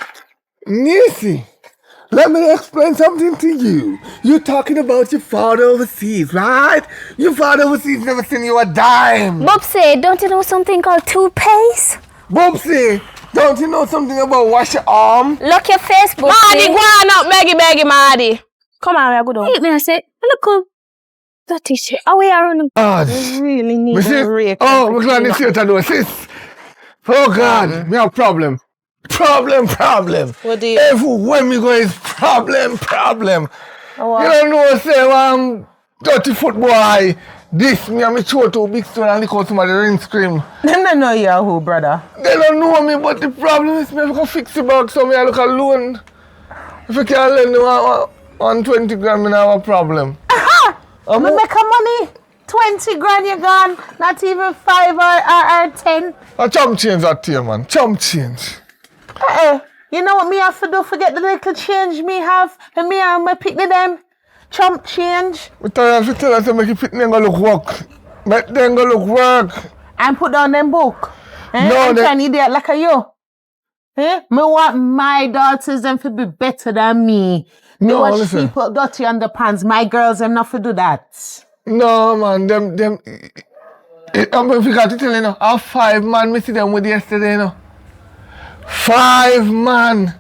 Niece, let me explain something to you. You're talking about your father overseas, right? Your father overseas never sent you a dime. Bubsy, don't you know something called toothpaste? Bubsy, don't you know something about wash your arm? Look your face, Bubsy. Mardy, go on up, beggy, Mardy. Come on, we go down. Eat me, I say, look, that t-shirt. Oh, we are running. God. Really need Me see- a rake. Oh, we're glad to see what I do, sis. Oh, God, me have problem. Problem. What do you... Everywhere me go is problem. Oh, You don't know, say, dirty foot boy. This, me and me throw to big stone and lick out somebody ring scream. Them don't know you who, brother. They don't know me, but the problem is me have to fix the bag, so me I look alone. If I can't lend you 120 grand, me have a problem. Me make a money. 20 grand you gone. Not even 5 or 10. A chump change that to you, man. Chump change. You know what me have to do? Forget the little change me have. And me and my picnic them. Chump change. We tell you to tell us to make you fit them go look work. Make them go look work. And put down them book. No, I'm they- trying idiot like a you. Me want my daughters them to be better than me. Me No, watch listen. people dirty underpants. My girls them not to do that. No, man, them. I forgot to tell you, now, 5 man, me see them with yesterday, you know. 5 man.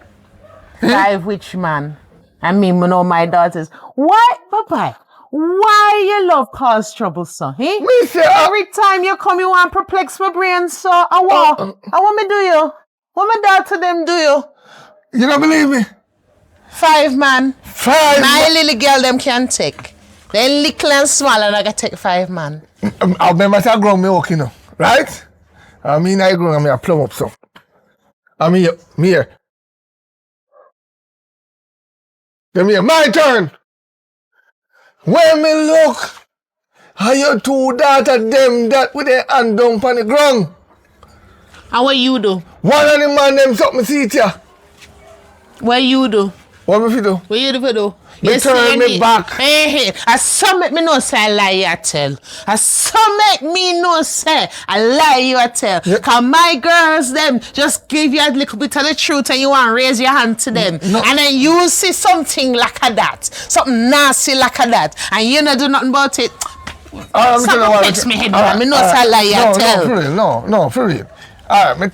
5 which man? I mean, me know my daughters. Why, Papa? Why you love cause trouble, son? Eh? Me say, Every time you come, you want perplex my brain, so I want me do you? What my daughter them do you? you don't believe me? 5 man. 5 My man. little girl them can take. Then little and small and I can take 5 man. I remember say I grow me okay, you know, right? I mean, I grow and me a plumb up, so. I mean, me here. Then here, my turn. When me look, how you 2 daughters them that with their hand down on the ground. And what you do? One of the man them something see it ya. What you do? What me fi do? What you do for do? Me turn me back. Hey. I some make me know say I lie you tell. I some make me know say I lie you tell. Yeah. Cause my girls them just give you a little bit of the truth and you want to raise your hand to them. No. And then you see something like a that. Something nasty like a that. And you not do nothing about it. Something fix me head man. Me know say I lie you tell. No, for real. No, for real. Alright, me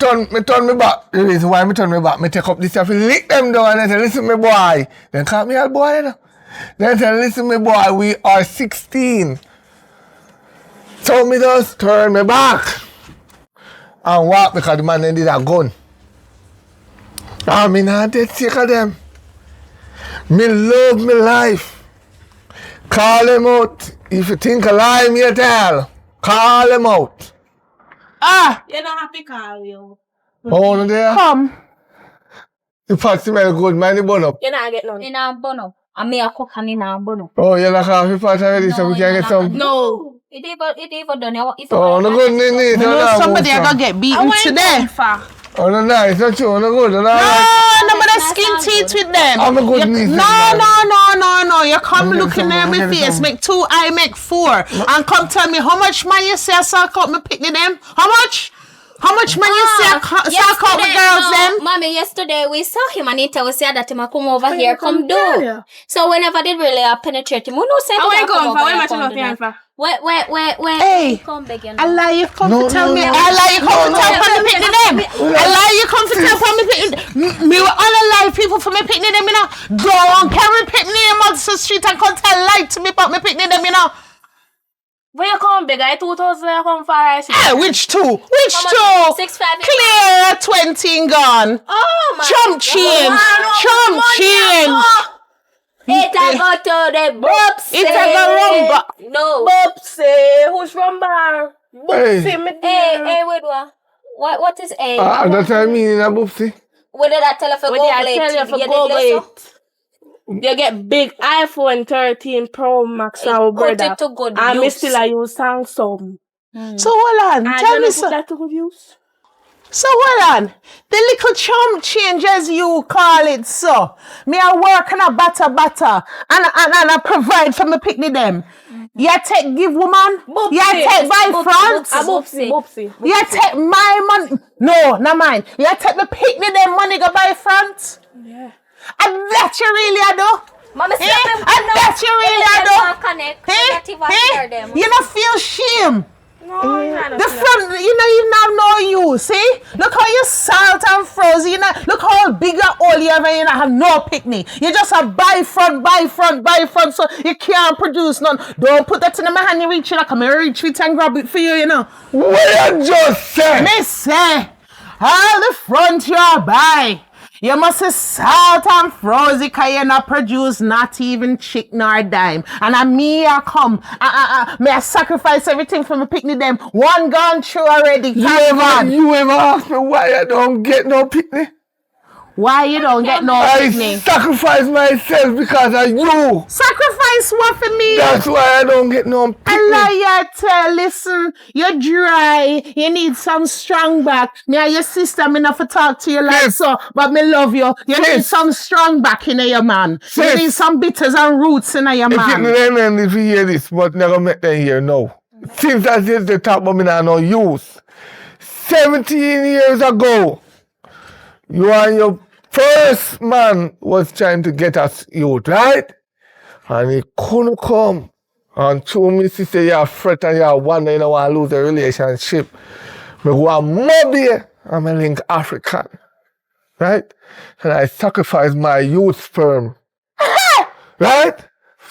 turn me back. The reason why me turn me back, me take up this stuff, lick them down and say, listen me boy. Then call me a boy, you know. Then say, listen me boy, we are 16. So me just turn me back and walk because the man then did a gun. And me not dead sick of them. Me love me life. Call him out. If you think a lie, me tell. Call him out. You're not happy, call you. Oh, no there? Come. The pot smell good, man, the bun up. You not get none. In a bono. I mean, I cook and in a bono. Oh, you like half the pot already, so we can get some. No. It even done. Oh, no good, Nini. You know somebody are gonna get beaten today. Oh, no, nice, not true, no good, no, No, nobody skin teeth with them. I'm a good niece. No. You come I'm looking gonna at me come, face, I'm make 2, I make 4. And come tell me how much money you say I suck out me picnic them? How much? How much money you say I suck out the girls them? Mommy, yesterday we saw him and he tell us that him a come over here, come do. Yeah. So whenever they really penetrate him, we no say I want to come go over for here, what come you do not that. for. Wait. Hey, Come beg you I now. lie you come No, to tell no, me. no. I lie you come to tell for me picnic them. I lie you come to tell for me picnic. Me will all lie people for me picnic them, you know. Go on, carry picnic them on the street and come tell lie to me about me picnic them, you know. Where you come, big? I 2,000 you come for us. Hey, which 2? Which How 2? much? 6,500. Clear 20 gone. Oh my Chump change. Chump change. It a go to the books. It a go rumba. No. Bubsy, who's from bar? Boopsie, me Hey, wait, what is A? That's what I mean in a boopsie. What did I tell you for What did I tell you Google for it? Google You it? You get big iPhone 13 Pro Max now, put brother. it to good And me use. still I use Samsung. So hold on, And tell you me know so. put that to good use? So hold on. The little chump change as you call it so. Me I work and I batter and I provide for me picnic them. You take give woman? You take by front? A boopsie. You take my money? No, not mine. You take the picnic them money go by front? Yeah. And that you really do? Mama, Eh? And that you really do? Eh? You don't feel shame. No, you're not. The front, you have no use, see? Look how you salt and frozen, look how big and old you have and you don't have no picnic. You just have buy front, so you can't produce none. Don't put that in my hand, you reach it, come here, reach it and grab it for you, What you just say? Me say, all the front you buy. You must say salt and frozen because you not produce not even chick nor dime. And me I come. May I sacrifice everything for me picnic them. One gone through already. You ever ask me why I don't get no picnic? Why you don't get no I picnic? sacrifice myself because of you. Sacrifice what for me? That's why I don't get no picnic. Allah ya tell, listen, you're dry, you need some strong back. Me and your sister, me not for talk to you like so, but me love you. You need some strong back in your man. You need some bitters and roots in your man. If you hear this, but never make them hear now. Since I did the top, but me not no use. 17 years ago, you and your first man was trying to get us youth, right? And he couldn't come. And through me sister, you fret and you wonder you don't want to lose a relationship. Me go a Mobile and me link African. Right? And I sacrifice my youth sperm. Right?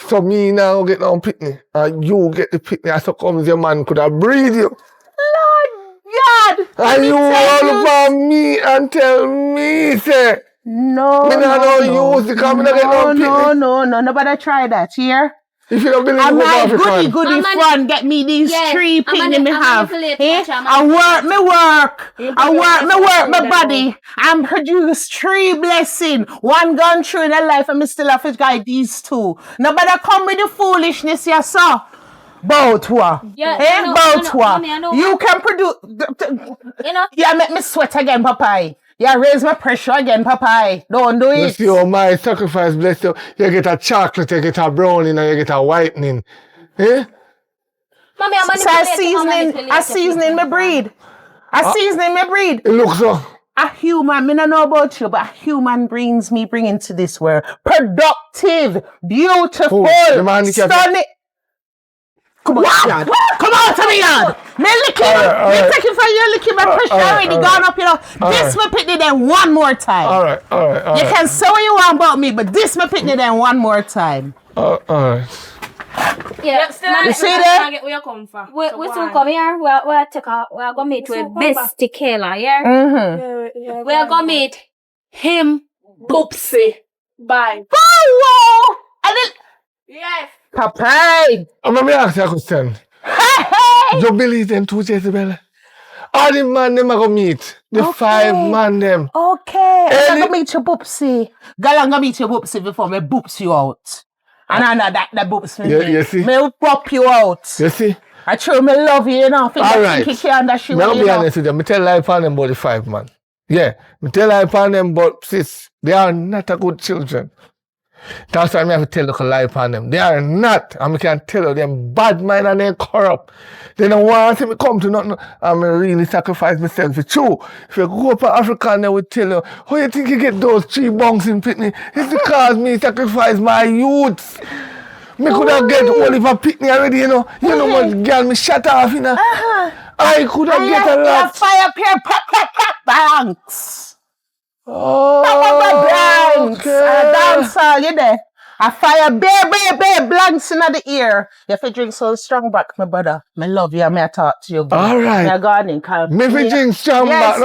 So me now get on picnic. And you get the picnic. I so come your man could have breed you. Lord God! And you all for me and tell me, say. No, Me not no use because me not get no picnic. No, nobody try that, here. If you don't believe And me, my go African. goody friend get me these three picnic me have. manipulate I work my body and produce 3 blessings. One gone through in a life and me still have to guide these 2. Nobody come with the foolishness you saw. Both what? You can produce. Yeah, make me sweat again, Papai. Yeah, raise my pressure again, Papai. Don't do it. You see how my sacrifice bless you. You get a chocolate, you get a browning, and you get a whitening. Eh? Mommy, I seasoning my breed. Seasoning my breed. It looks so. A human, me don't know about you, but a human brings me into this world. Productive, beautiful, stunning. Come on, yard. Come on to me, yard. Me licking up. Me taking for you licking my pressure already gone up, This me picnic then one more time. All right. You can say what you want about me, but this me picnic then one more time. All right. Yeah, you see that? Where you come from? We soon come here. We're gonna meet with best tequila, yeah? Mm-hmm. We're gonna meet him. Boopsie. Bye. Oh, and then Yes. Papai. Let me ask you a question. Hey. You believe them 2 Jezebel? All the man them are going to meet. The 5 man them. Okay. I'm going to meet your boopsie. Girl, I'm going to meet your boopsie before me boops you out. And I know that boops me. You see? Me pop you out. You see? I truly me love you, All right. I'll be honest with you. Me tell lie upon them about the 5 man. Yeah. Me tell lie upon them but sis, they are not a good children. That's why I have to tell you a lie upon them. They are not. And I can tell you, them bad mind and they corrupt. They don't want to see me come to nothing. I'm really sacrifice myself. It's true. If you go up to Africa, they will tell you, how you think you get those 3 bunks in Pitney? It's because me sacrifice my youth. Me could have get Oliver Pitney already, You know what girl me shut off, I could have get a lot. Fire pair, banks. Oh, blanks. A dance all, you there. A fire bare blanks in the ear. You have to drink so strong back, my brother. Me love you, may I talk to you. All right. Me gardening. Me drink strong back.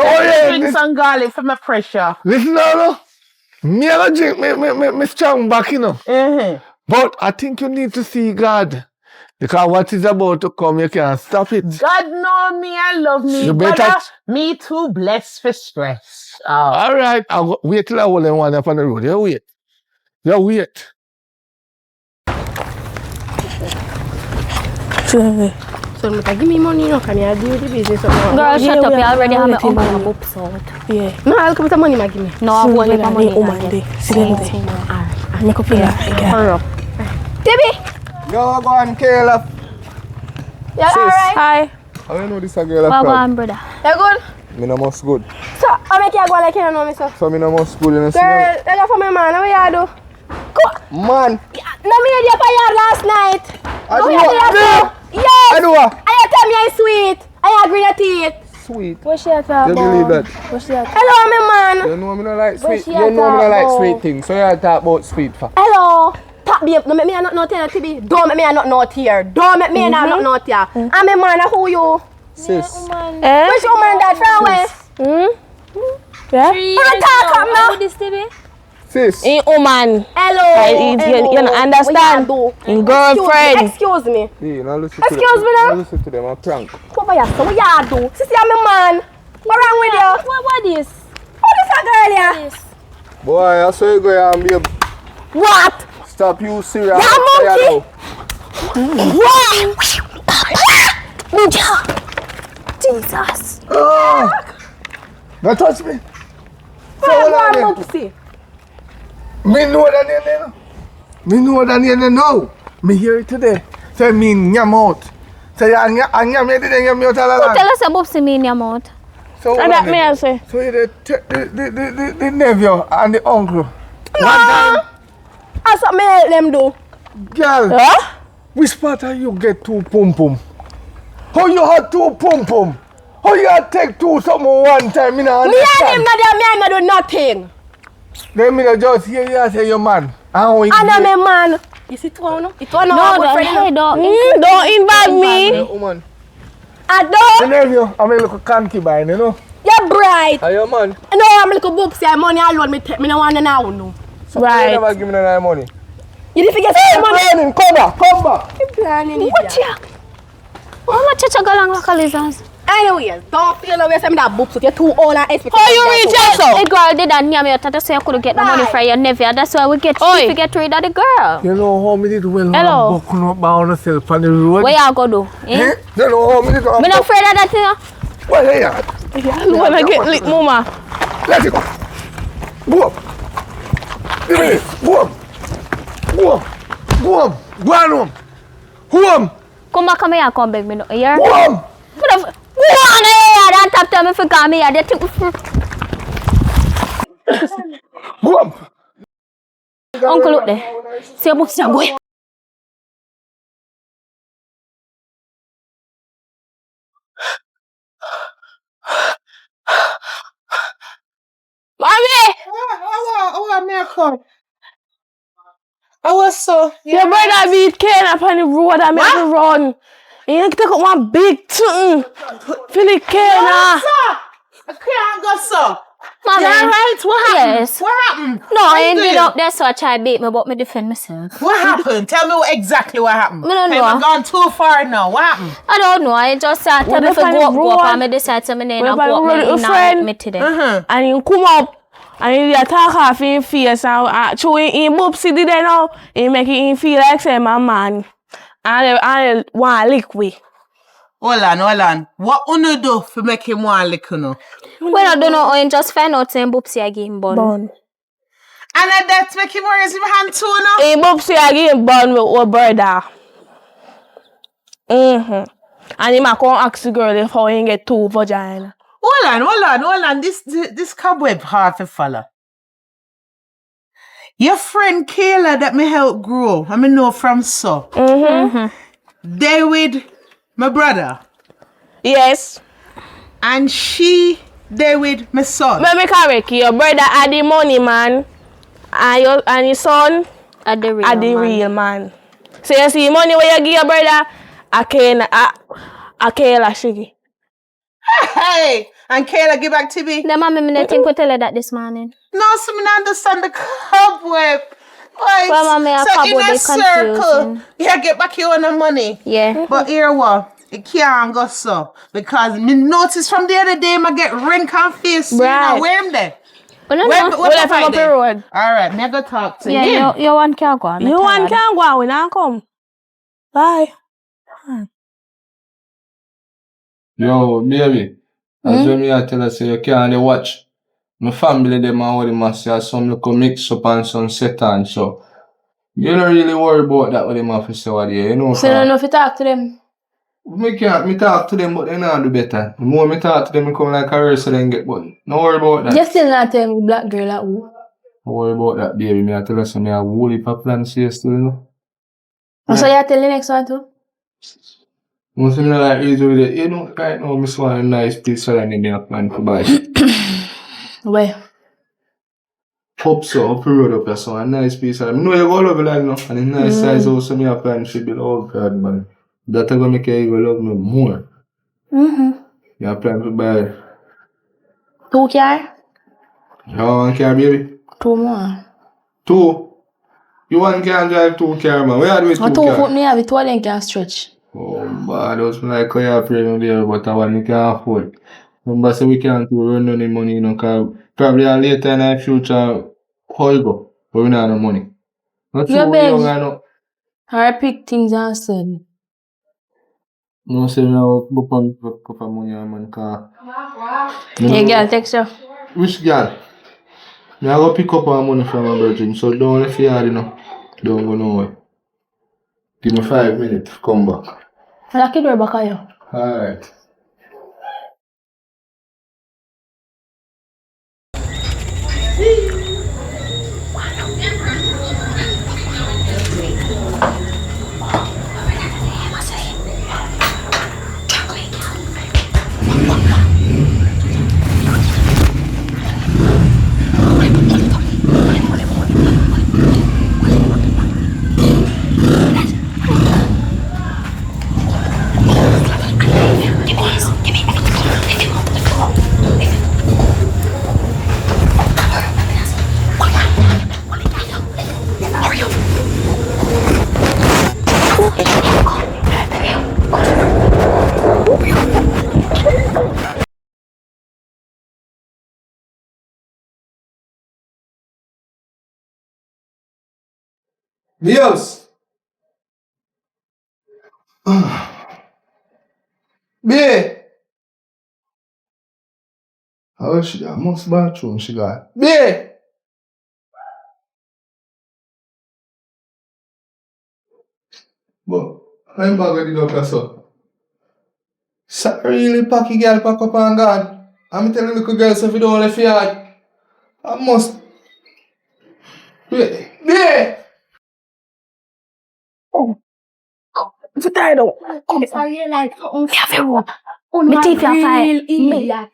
Drink some garlic for my pressure. Listen now, me I drink me strong back, Mm-hmm. But I think you need to see God. Because what is about to come, you can't stop it. God know me and love me. You better- Brother, me too blessed for stress. Oh. All right, I'll wait till I hold them one up on the road. You wait. You wait. So, give me money, you know, can I do the business? Girl, shut up. You already have my uncle and boops out. Yeah. No, I'll come with the money, give me. No, I won't give my money. See them there. Alright, make up for that. Hurry up. Tibi! Yo, go on, Caleb. Yeah, alright. Hi. How you know this a girl Well, of go crowd? on, brother. You good? Me no must good. So, I make you go like you know me, so. So me no must good, you know. Girl, you go for my man, what you do? Man, No, me had you for yard last night. I No, do me had what? you. Yes! I do what? And you tell me I'm sweet. I agree with your teeth. Sweet. What's your talk You believe that? What's your talk? Hello, my man. You know me no like What's sweet. your You know me no like talk sweet about? things. So you talk about sweet for. Hello. Tap babe, no make me not note here, Tibi. Don't make me not note here. Don't make me not note here. I'm a man, who you? Sis. Where's your man that from where? Yeah? Don't talk up now. Sis. In woman. Hello. You don't understand? What you do? In girlfriend. Excuse me. Yeah, now listen Excuse to them. me now? Now listen to them, a prank. Come here, so what you do? Sissy, I'm a man. What wrong with you? What is? What is that girl here? Boy, I saw you go and be a... What? Stop you serious. Yeah, monkey. What? Jesus. Don't touch me. Where are you, Mopsy? Me know that name. Me know that name now. Me hear it today. Say me nyam out. Say nyam me didn't nyam out all along. Tell us about boops in your mouth. So And that me I say. So you the nephew and the uncle. That's what me help them do. Girl, Huh? which part of you get two pum pum? How you had two pum pum? How you had take two something one time? Me not Me and him understand. not there, me and him not do nothing. Then me not just hear you say your man. And how he And I'm behave. a man. You see two now? It's one No, of the our friend. hey, don't. Don't invite me. Hey, woman. I The don't. nephew, I'm a little concubine, you know. You're bright. Are you a man? No, I'm like a book say money alone. Me take me no want to know. No. So you Right. never give me that money. You didn't forget some money. Planning, come back. You planning it. What ya? How much you go along with collisions? Anyways, don't feel the way some that books if you're too old and expect. How you reach out so? The girl did that near me. That's why you couldn't get the money from your nephew. That's why we get Oi. to get rid of the girl. You know how me did well Hello. buckling up by yourself on the road? What y'all go do? Eh? Eh? You know how me did Me not afraid of that thing. Well, yeah. You wanna get lick, mama? Let it go. Go up. Give me this. Go up. Go up. Go up. Go on home. Go home. Come back here and come beg me no. Here. Go home. Go on here and tap tell me for come here. They think Go up. Uncle look there. See about that boy. Mommy! Oh, me come. I was so. Your brother beat Ken up on the road and make me run. You take up one big tune. Philip Ken. I can't go so. Mommy. Yeah, right. What happened? Yes. What happened? No, I What you ended doing? up there so I try beat me but me defend myself. What happened? Tell me exactly what happened. Me don't know. I've gone too far now. What happened? I don't know. I just tell me What for if go up road? and I decide to me name What and if go up road me with in a friend? me today. And he come up and he attack off in face and showing him boopsy did they know. He make him feel like say my man. And I want lick we. Hold on. What you do to make him want lick you know? When I don't know, I just find out saying boopsy I give him bun. And that's make him raise him hand too now? He boopsy again born with our brother. And he might come ask the girl if how he get two vagina. Hold on. This cobweb hard to follow. Your friend Kayla that me help grow, I mean know from so. They with my brother. Yes. And she they with my son. Let me correct you. Your brother had the money, man. And your son At the real had the man. real man. So you see money where you give your brother, I can't shiggy. Hey! And Kayla give back to me. The mommy me think we tell her that this morning. No, so me not understand the cobweb. Right. Well, mommy, I So can't in a be circle, confusing. you get back your own money. Yeah. But here what? It can't go so. Because me notice from the other day, I get rank on face. You know, Right. where am there? Well, no, Where no. Well, if I'm up the road. Alright, me go talk to him. Yeah, you one can't go. I'm You one tired. can't go on, we not come. Bye. Yo, baby. As when me I tell her say you can't dey watch. My family them and what them a say some little mix up and some set on so. You don't really worry about that what them have to say what you know. So you don't know if you talk to them. Me talk to them but they not do better. The more me talk to them, me come like a race so then get but no worry about that. You still not tell me black girl at who. Don't worry about that, baby. Me I tell her so me have whole heap of plans here still, you know. So you tell the next one too? Most of me not like easy with it. You know, right now, me want a nice piece of land in me a plan to buy. Where? Up so, up the road up there, so a nice piece of land. I know you go love it like no, and a nice size house so me a plan to build. Oh God, man. That's gonna make you even love me more. You a plan to buy 2 car? you want car, baby? 2 more. 2? You want can drive 2 car, man. Where are with 2 2 car? foot me have it, 2 of them can stretch. Oh, man, those like how you afraid of there, but I want you can afford. Remember, say we can't run any money, you know, cause probably later in the future, how you go? But we don't have no money. Not too You young, beg. I know. I pick things and said. No, say we have book on couple of money, man, cause... Hey girl, text you. Which girl? Me I go pick up our money from my virgin, so don't let you you know. Don't go nowhere. Give me 5 minutes, come back. I'll keep her back at you. Alright. Dios! B! Oh, she got most bathroom, she got. B! But, I'm back with the doctor, so. Really packy girl pack up and gone. I'm telling the little girl, so if you don't left yard, I must. B! B! If you tired out. Come, sorry, like, Me teeth your fire. idiot.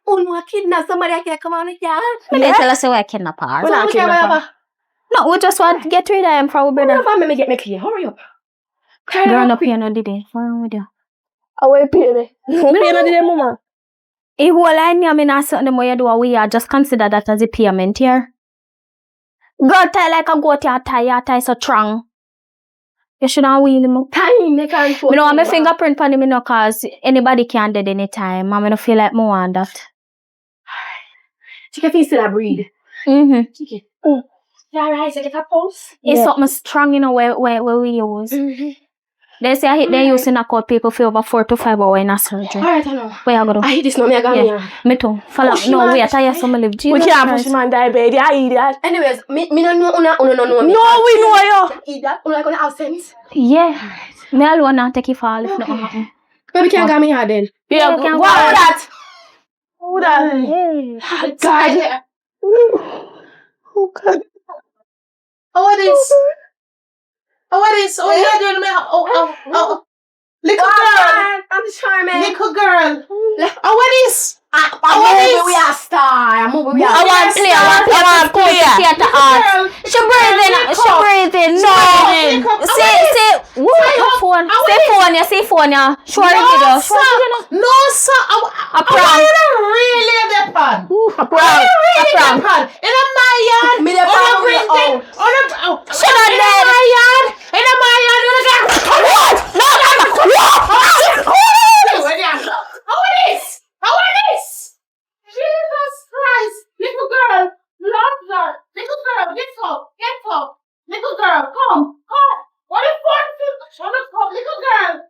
You kidnap somebody, I can't come on the yard. Me didn't tell us say we kidnap her. We not kidnap her. No, we just want to get rid of him for our brother. Let me get me clear. Hurry up. Girl, no pay no did it. What's wrong with you? I will pay me. Me pay no the mama. If whole line me, I mean, not something more you do, we are just consider that as a payment here. Girl, tie like a goat, your tie so strong. You shouldn't wheel him up. Time, they can't show Me know me, my ma. fingerprint on him, cause anybody can dead anytime. I don't feel like more want that. She can feel still a breathe. Mm-hmm. You alright? You get a pulse? It's something strong, you know, where we use. They say I hit they using a call people for over 4 to 5 hours in a surgery. Alright, I know. Where you go do? I hit this now, me I got me. Me too. Follow. Push No, man. wait, I hear someone live. We Jesus can't Christ. push man die baby, I idiot. Anyways, me no know, no. No, we know you. Idiot, like gonna have sense. Yeah. Me alone not take it fall if nothing happen. Baby can't get me hard then. Yeah, Go can't who go. that? Who that? God. Who God? Oh, what is? Oh, what is? Oh, you're doing me. Oh. Little girl. I'm charming. Little girl. Oh, what is? We are star. I want play. Theater art. She breathing. No. Say, phone. Say phone. Show her video. No, sir. A prank. Really a prank. A prank. In my yard. Me the prank. She not dead. My yard. In my yard. What? No. How are this? Jesus Christ. Little girl. Love her. Little girl. Get up. Little girl. Come. What is fun? Little girl.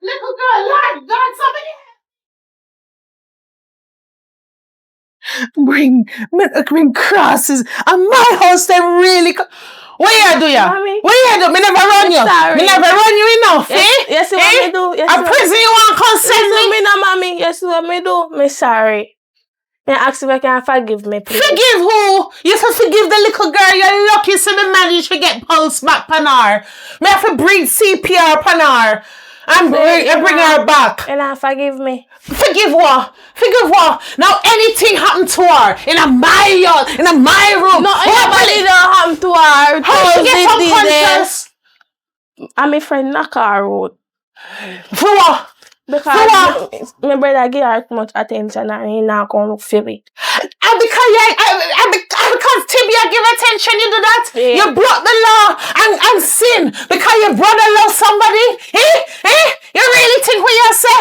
Lord God, somebody. Bring crosses. And my house, they really. What you do, ya? Mommy. What you do? Me never run you. Sorry. Me never run you enough, eh? Yes, you want me do. Yes, A prison you want to consent me? me no, mommy. Yes, you want me do. Me sorry. Me ask if I can forgive me, please. Forgive who? You have to forgive the little girl. You're lucky so me managed to get pulse back pan her. Me have to breathe CPR pan her. And bring her back. And I forgive me. Forgive what? Now anything happened to her in my yard, in my room. No, nobody don't happen to her. How she get unconscious? And my friend knock her out. For what? Because my brother give her too much attention and he not gonna feel it. And because Tibia give attention, you do that? Yeah. You broke the law and sin because your brother loves somebody? You really think what you say?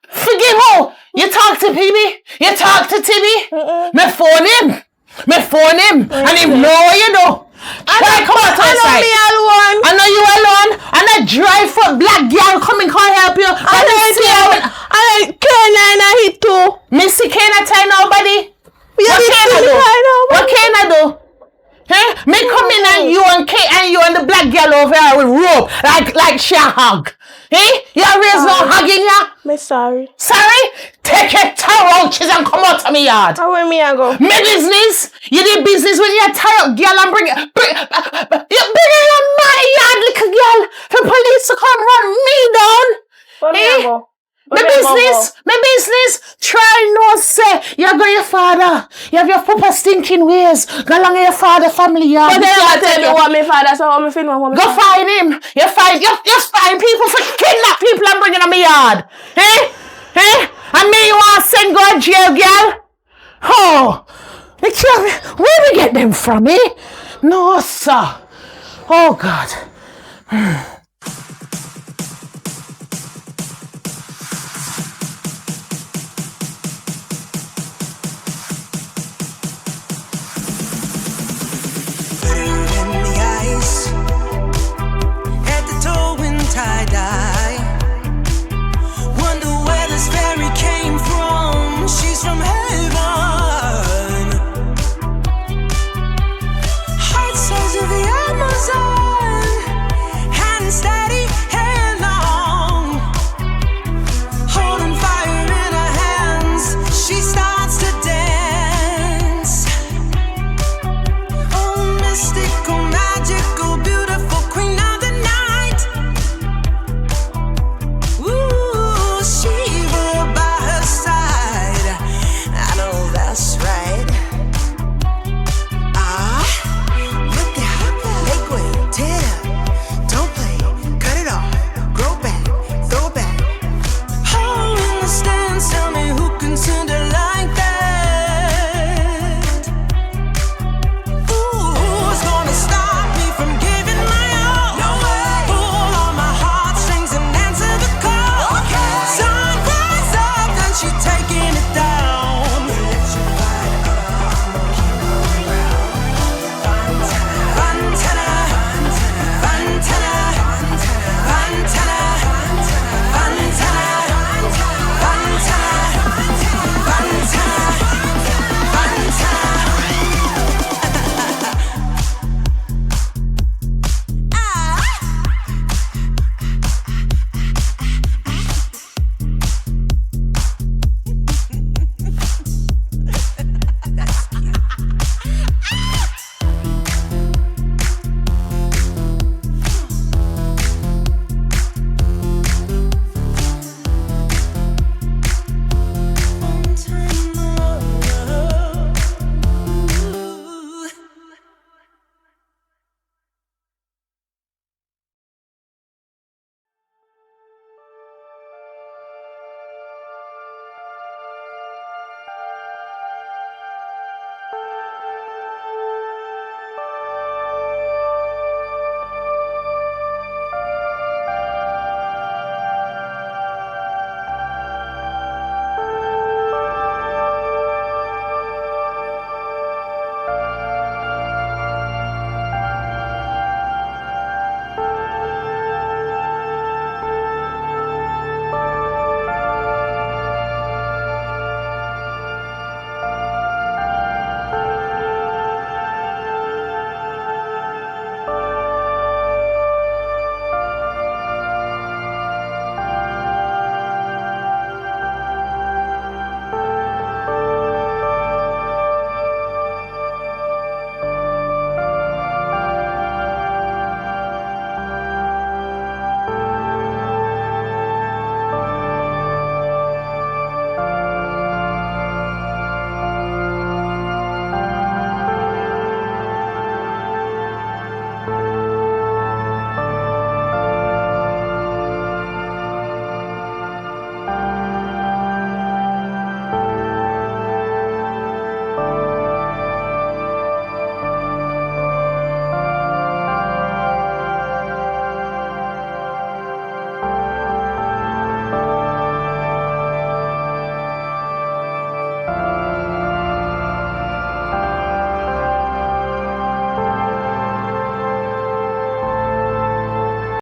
Forgive who? You talk to Phoebe? You talk to Tibby? Me phone him. And him know what you do. Try come out outside. I know you alone. And a dry foot black girl coming can help you. I can't hit too. Missy can't tell nobody. What can I do? Huh? Me come in and you and the black girl over here with rope like she a hug. Hey? You raise no hugging ya? Me sorry. Sorry? Take your roaches and come out of me yard. How will me I go? Me business? You did business when you tie up girl and bring it in my yard, little girl. For police to come run me down. Where me I go? My business. Try no say. You go your father. You have your papa stinking ways. Go along with your father family yard. But they don't tell me what my father, so how me feel what Go find him. You find people for kidnap people and bring them in my yard. And me you want to send go to jail, girl? Oh, where we get them from, eh? No, sir. Oh, God.